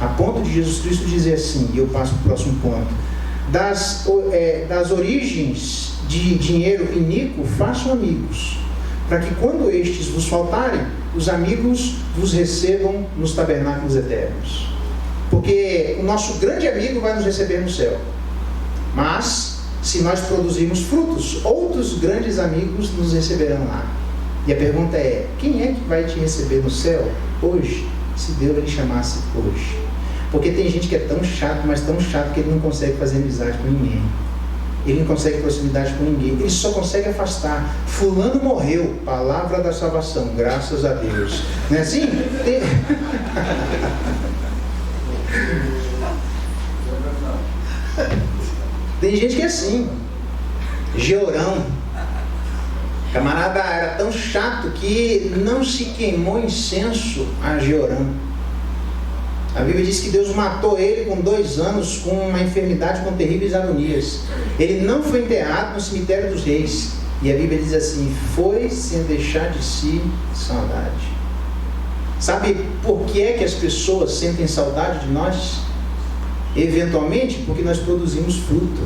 A ponto de Jesus Cristo dizer assim, e eu passo para o próximo ponto, das origens de dinheiro iníquo, façam amigos, para que quando estes vos faltarem, os amigos vos recebam nos tabernáculos eternos. Porque o nosso grande amigo vai nos receber no céu. Mas, se nós produzirmos frutos, outros grandes amigos nos receberão lá. E a pergunta é, quem é que vai te receber no céu hoje, se Deus lhe chamasse hoje? Porque tem gente que é tão chato, mas tão chato que ele não consegue fazer amizade com ninguém. Ele não consegue proximidade com ninguém. Ele só consegue afastar. Fulano morreu, palavra da salvação, graças a Deus. Não é assim? Tem gente que é assim. Georão, camarada era tão chato que não se queimou incenso a Georão. A Bíblia diz que Deus matou ele com 2 anos com uma enfermidade com terríveis agonias. Ele não foi enterrado no cemitério dos reis. E a Bíblia diz assim, foi sem deixar de si saudade. Sabe por que é que as pessoas sentem saudade de nós? Eventualmente porque nós produzimos fruto.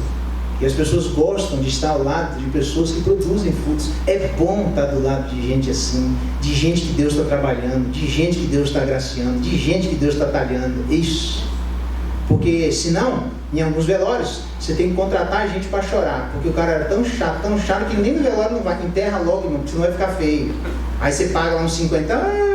E as pessoas gostam de estar ao lado de pessoas que produzem frutos. É bom estar do lado de gente assim, de gente que Deus está trabalhando, de gente que Deus está agraciando, de gente que Deus está talhando. Isso. Porque senão, em alguns velórios, você tem que contratar gente para chorar. Porque o cara era tão chato que nem no velório não vai. Enterra logo, irmão, senão vai ficar feio. Aí você paga lá uns 50,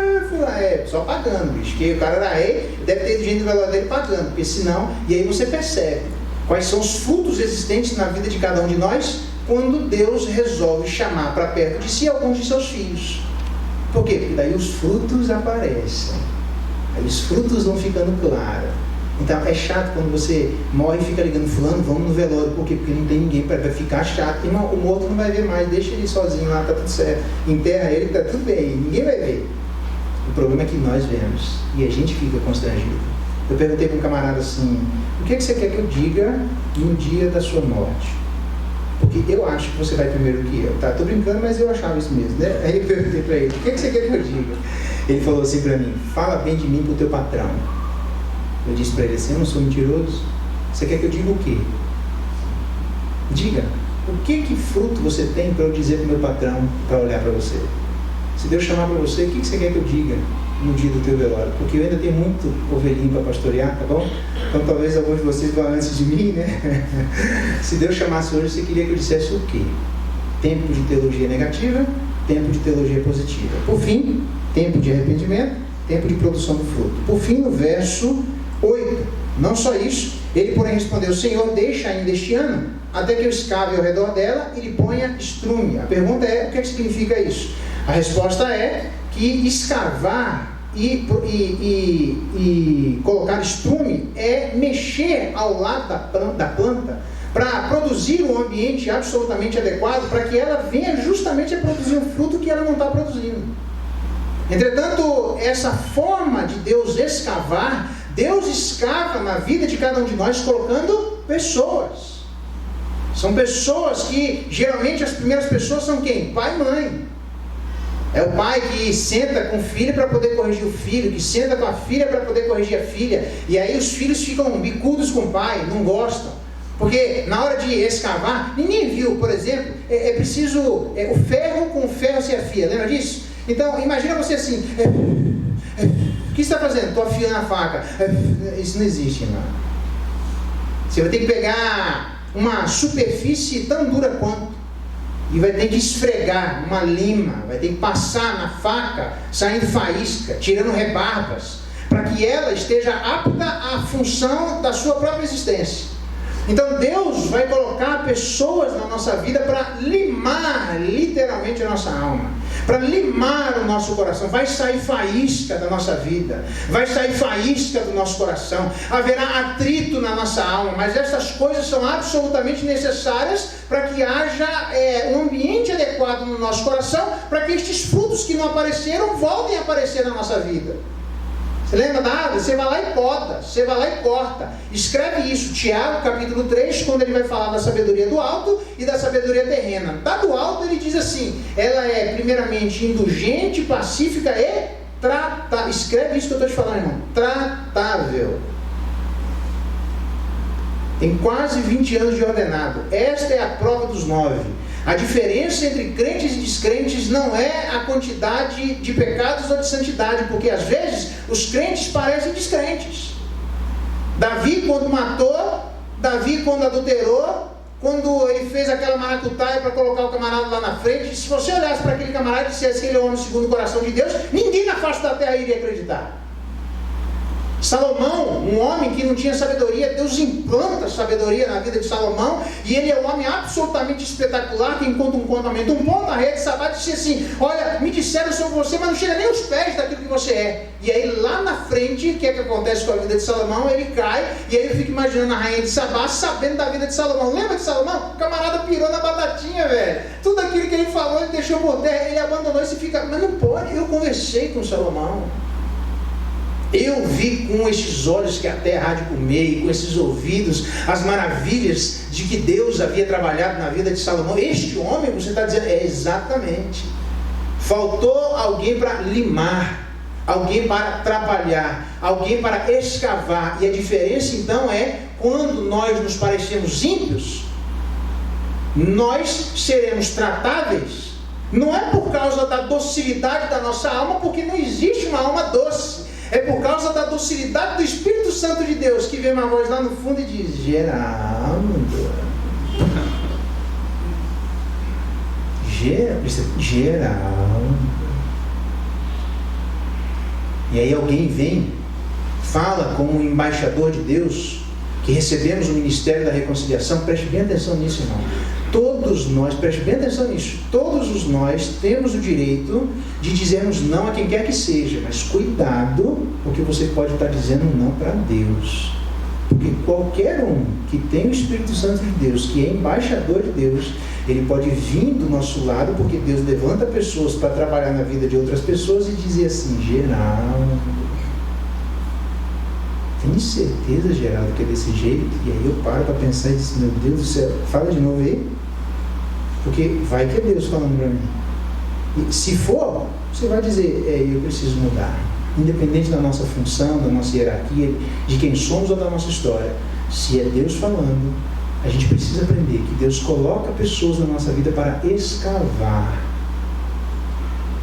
só pagando, bicho. Que o cara era rei, deve ter gente no velório dele pagando. Porque senão, e aí você percebe quais são os frutos existentes na vida de cada um de nós quando Deus resolve chamar para perto de si alguns de seus filhos. Por quê? Porque daí os frutos aparecem. Aí os frutos vão ficando claros. Então é chato quando você morre e fica ligando fulano, vamos no velório. Por quê? Porque não tem ninguém para ficar chato. Irmão, o outro não vai ver mais, deixa ele sozinho lá, tá tudo certo. Enterra ele, tá tudo bem, ninguém vai ver. O problema é que nós vemos e a gente fica constrangido. Eu perguntei para um camarada assim, o que você quer que eu diga no dia da sua morte? Porque eu acho que você vai primeiro que eu. Tá, tô brincando, mas eu achava isso mesmo, né? Aí eu perguntei para ele, o que você quer que eu diga? Ele falou assim para mim, fala bem de mim pro teu patrão. Eu disse para ele assim, eu não sou mentiroso. Você quer que eu diga o quê? Diga. O que fruto você tem para eu dizer para o meu patrão, para olhar para você? Se Deus chamar para você, o que você quer que eu diga no dia do teu velório? Porque eu ainda tenho muito ovelhinho para pastorear, tá bom? Então talvez alguns de vocês vão antes de mim, né? Se Deus chamasse hoje, você queria que eu dissesse o quê? Tempo de teologia negativa, tempo de teologia positiva. Por fim, tempo de arrependimento, tempo de produção do fruto. Por fim, no verso 8, não só isso, ele porém respondeu: Senhor, deixa ainda este ano, até que eu escave ao redor dela e lhe ponha estrume. A pergunta é: o que significa isso? A resposta é que escavar e colocar estrume é mexer ao lado da planta para produzir um ambiente absolutamente adequado para que ela venha justamente a produzir um fruto que ela não está produzindo. Entretanto, essa forma de Deus escavar, Deus escava na vida de cada um de nós colocando pessoas. São pessoas que, geralmente, as primeiras pessoas são quem? Pai e mãe. É o pai que senta com o filho para poder corrigir o filho, que senta com a filha para poder corrigir a filha. E aí os filhos ficam bicudos com o pai, não gostam. Porque na hora de escavar, ninguém viu, por exemplo, é preciso o ferro com o ferro se afia, lembra disso? Então, imagina você assim, o que você está fazendo? Estou afiando a faca. Isso não existe, irmão. Você vai ter que pegar uma superfície tão dura quanto, e vai ter que esfregar uma lima, vai ter que passar na faca, saindo faísca, tirando rebarbas, para que ela esteja apta à função da sua própria existência. Então Deus vai colocar pessoas na nossa vida para limar literalmente a nossa alma, para limar o nosso coração. Vai sair faísca da nossa vida, vai sair faísca do nosso coração, haverá atrito na nossa alma, mas essas coisas são absolutamente necessárias para que haja um ambiente adequado no nosso coração, para que estes frutos que não apareceram voltem a aparecer na nossa vida. Você lembra da árvore? Você vai lá e poda, você vai lá e corta. Escreve isso, Tiago, capítulo 3, quando ele vai falar da sabedoria do alto e da sabedoria terrena. Da do alto ele diz assim: ela é primeiramente indulgente, pacífica e tratável. Escreve isso que eu estou te falando, irmão. Tratável. Tem quase 20 anos de ordenado. Esta é a prova dos 9. A diferença entre crentes e descrentes não é a quantidade de pecados ou de santidade, porque às vezes os crentes parecem descrentes. Davi, quando matou, Davi, quando adulterou, quando ele fez aquela maracutaia para colocar o camarada lá na frente, se você olhasse para aquele camarada e dissesse que ele é o homem segundo o coração de Deus, ninguém na face da terra iria acreditar. Salomão, um homem que não tinha sabedoria, Deus implanta sabedoria na vida de Salomão, e ele é um homem absolutamente espetacular, que enquanto um contamento, um ponto na rede, Sabá disse assim: olha, me disseram sobre você, mas não chega nem aos pés daquilo que você é. E aí lá na frente, o que é que acontece com a vida de Salomão? Ele cai, e aí ele fica imaginando a rainha de Sabá, sabendo da vida de Salomão. Lembra de Salomão? O camarada pirou na batatinha, velho. Tudo aquilo que ele falou, ele deixou por terra, ele abandonou, e se fica, mas não pode. Eu conversei com Salomão, eu vi com estes olhos que a terra há de comer, e com esses ouvidos, as maravilhas de que Deus havia trabalhado na vida de Salomão. Este homem, você está dizendo, exatamente. Faltou alguém para limar, alguém para trabalhar, alguém para escavar. E a diferença então é, quando nós nos parecemos ímpios, nós seremos tratáveis. Não é por causa da docilidade da nossa alma, porque não existe uma alma doce. É por causa da docilidade do Espírito Santo de Deus, que vem uma voz lá no fundo e diz: Geraldo, Geraldo. E aí alguém vem, fala como um embaixador de Deus, que recebemos o ministério da reconciliação. Preste bem atenção nisso, irmão. Todos nós, preste bem atenção nisso, todos nós temos o direito de dizermos não a quem quer que seja, mas cuidado, porque você pode estar dizendo não para Deus. Porque qualquer um que tem o Espírito Santo de Deus, que é embaixador de Deus, ele pode vir do nosso lado, porque Deus levanta pessoas para trabalhar na vida de outras pessoas e dizer assim: Geraldo, tem certeza, Geraldo, que é desse jeito? E aí eu paro para pensar e digo: meu Deus do céu, fala de novo aí, porque vai que é Deus falando para mim. E se for, você vai dizer: eu preciso mudar, independente da nossa função, da nossa hierarquia, de quem somos ou da nossa história. Se é Deus falando, A gente precisa aprender que Deus coloca pessoas na nossa vida para escavar.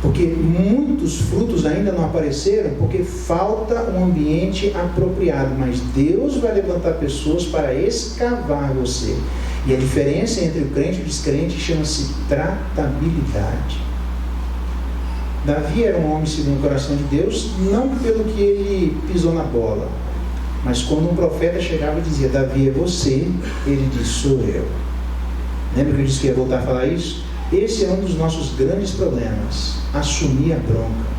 Porque muitos frutos ainda não apareceram porque falta um ambiente apropriado. Mas Deus vai levantar pessoas para escavar você. E a diferença entre o crente e o descrente chama-se tratabilidade. Davi era um homem segundo o coração de Deus, não pelo que ele pisou na bola, mas quando um profeta chegava e dizia: Davi, é você, ele disse: sou eu. Lembra que eu disse que ia voltar a falar isso? Esse é um dos nossos grandes problemas: assumir a bronca.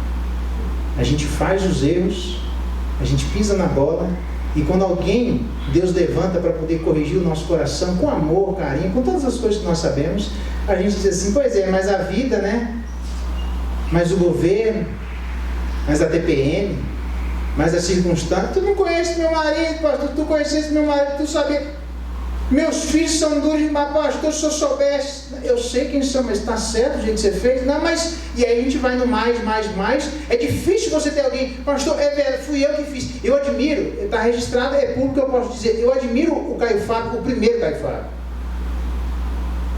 A gente faz os erros, a gente pisa na bola, e quando alguém, Deus levanta para poder corrigir o nosso coração com amor, carinho, com todas as coisas que nós sabemos, a gente diz assim: pois é, mas a vida, né? Mas o governo, mas a TPM, mas a circunstância. Tu não conhece meu marido, pastor, tu conhecesse meu marido, tu sabia. Meus filhos são duros demais, pastor, se eu soubesse. Eu sei quem são, mas está certo o jeito que você fez. Não, mas. E aí a gente vai no mais. É difícil você ter alguém, pastor, é verdade, fui eu que fiz. Eu admiro, está registrado, é público, eu posso dizer, eu admiro o Caio Fábio, o primeiro Caio Fábio.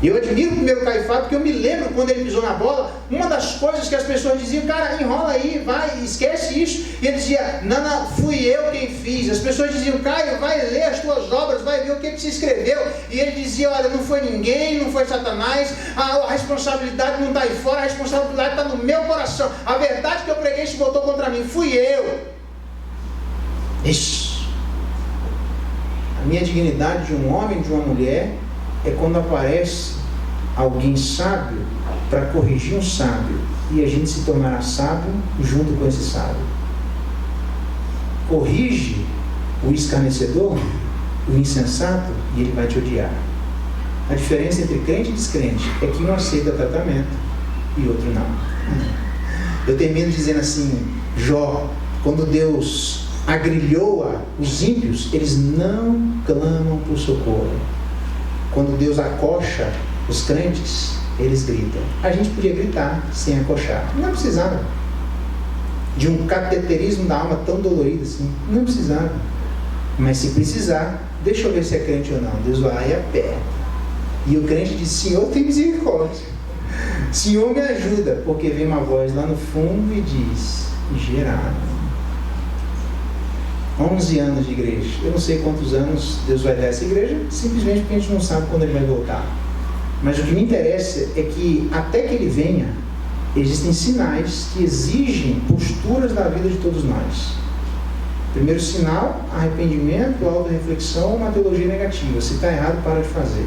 Eu admiro o primeiro Caio Fábio, porque eu me lembro quando ele pisou na bola, uma das coisas que as pessoas diziam: cara, enrola aí, vai, esquece isso. E ele dizia: não, fui eu quem fiz. As pessoas diziam: Caio, vai ler as tuas obras, vai ver o que você escreveu. E ele dizia: olha, não foi ninguém, não foi Satanás, a responsabilidade não está aí fora, a responsabilidade está no meu coração. A verdade que eu preguei se voltou contra mim, fui eu. Isso. A minha dignidade de um homem, de uma mulher, é quando aparece alguém sábio para corrigir um sábio, e a gente se tornará sábio junto com esse sábio. Corrige o escarnecedor, o insensato, e ele vai te odiar. A diferença entre crente e descrente é que um aceita tratamento e outro não. Eu termino dizendo assim: Jó, quando Deus agrilhoa os ímpios, eles não clamam por socorro. Quando Deus acocha os crentes, eles gritam. A gente podia gritar sem acochar, não precisava de um cateterismo da alma tão dolorido assim, não precisava. Mas se precisar, deixa eu ver se é crente ou não. Deus vai e aperta, e o crente diz: Senhor, tem misericórdia, Senhor, me ajuda, porque vem uma voz lá no fundo e diz: Gerado. 11 anos de igreja. Eu não sei quantos anos Deus vai dar a essa igreja, simplesmente porque a gente não sabe quando Ele vai voltar. Mas o que me interessa é que, até que Ele venha, existem sinais que exigem posturas da vida de todos nós. Primeiro sinal: arrependimento, auto-reflexão, uma teologia negativa. Se está errado, para de fazer.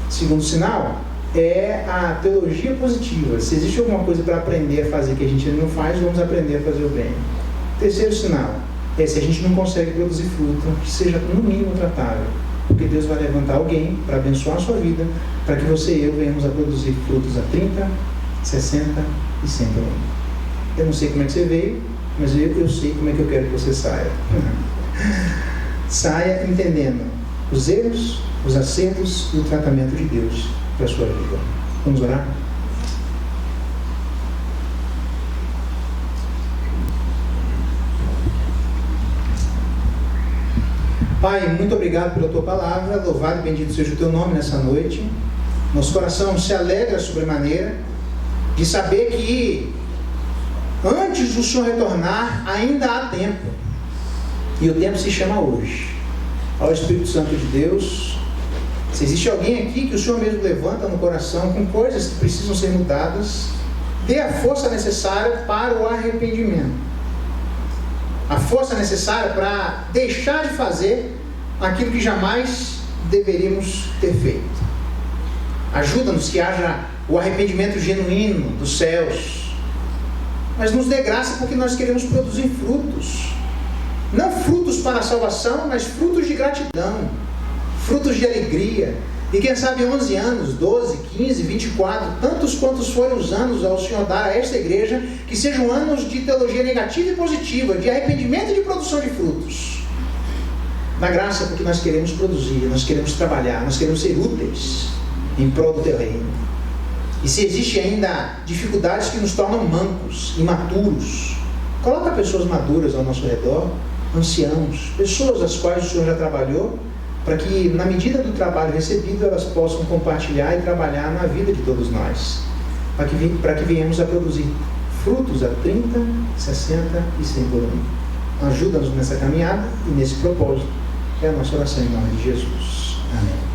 Segundo sinal é a teologia positiva. Se existe alguma coisa para aprender a fazer que a gente não faz, vamos aprender a fazer o bem. Terceiro sinal é se a gente não consegue produzir fruto, que seja no mínimo tratável, porque Deus vai levantar alguém para abençoar a sua vida, para que você e eu venhamos a produzir frutos a 30, 60 e 100 por ano. Eu não sei como é que você veio, mas eu sei como é que eu quero que você saia. Saia entendendo os erros, os acertos e o tratamento de Deus para a sua vida. Vamos orar? Pai, muito obrigado pela Tua palavra, louvado e bendito seja o Teu nome nessa noite. Nosso coração se alegra sobremaneira de saber que antes do Senhor retornar ainda há tempo, e o tempo se chama hoje. Ó Espírito Santo de Deus, se existe alguém aqui que o Senhor mesmo levanta no coração com coisas que precisam ser mudadas, dê a força necessária para o arrependimento, a força necessária para deixar de fazer aquilo que jamais deveríamos ter feito. Ajuda-nos que haja o arrependimento genuíno dos céus, mas nos dê graça, porque nós queremos produzir frutos, não frutos para a salvação, mas frutos de gratidão, frutos de alegria. E quem sabe 11 anos, 12, 15, 24, tantos quantos forem os anos ao Senhor dar a esta igreja, que sejam anos de teologia negativa e positiva, de arrependimento e de produção de frutos. Na graça, porque nós queremos produzir, nós queremos trabalhar, nós queremos ser úteis em prol do teu reino. E se existe ainda dificuldades que nos tornam mancos, imaturos, coloca pessoas maduras ao nosso redor, anciãos, pessoas às quais o Senhor já trabalhou, para que, na medida do trabalho recebido, elas possam compartilhar e trabalhar na vida de todos nós, para que venhamos a produzir frutos a 30, 60 e 100 por ano. Ajuda-nos nessa caminhada e nesse propósito. É a nossa oração em nome de Jesus. Amém.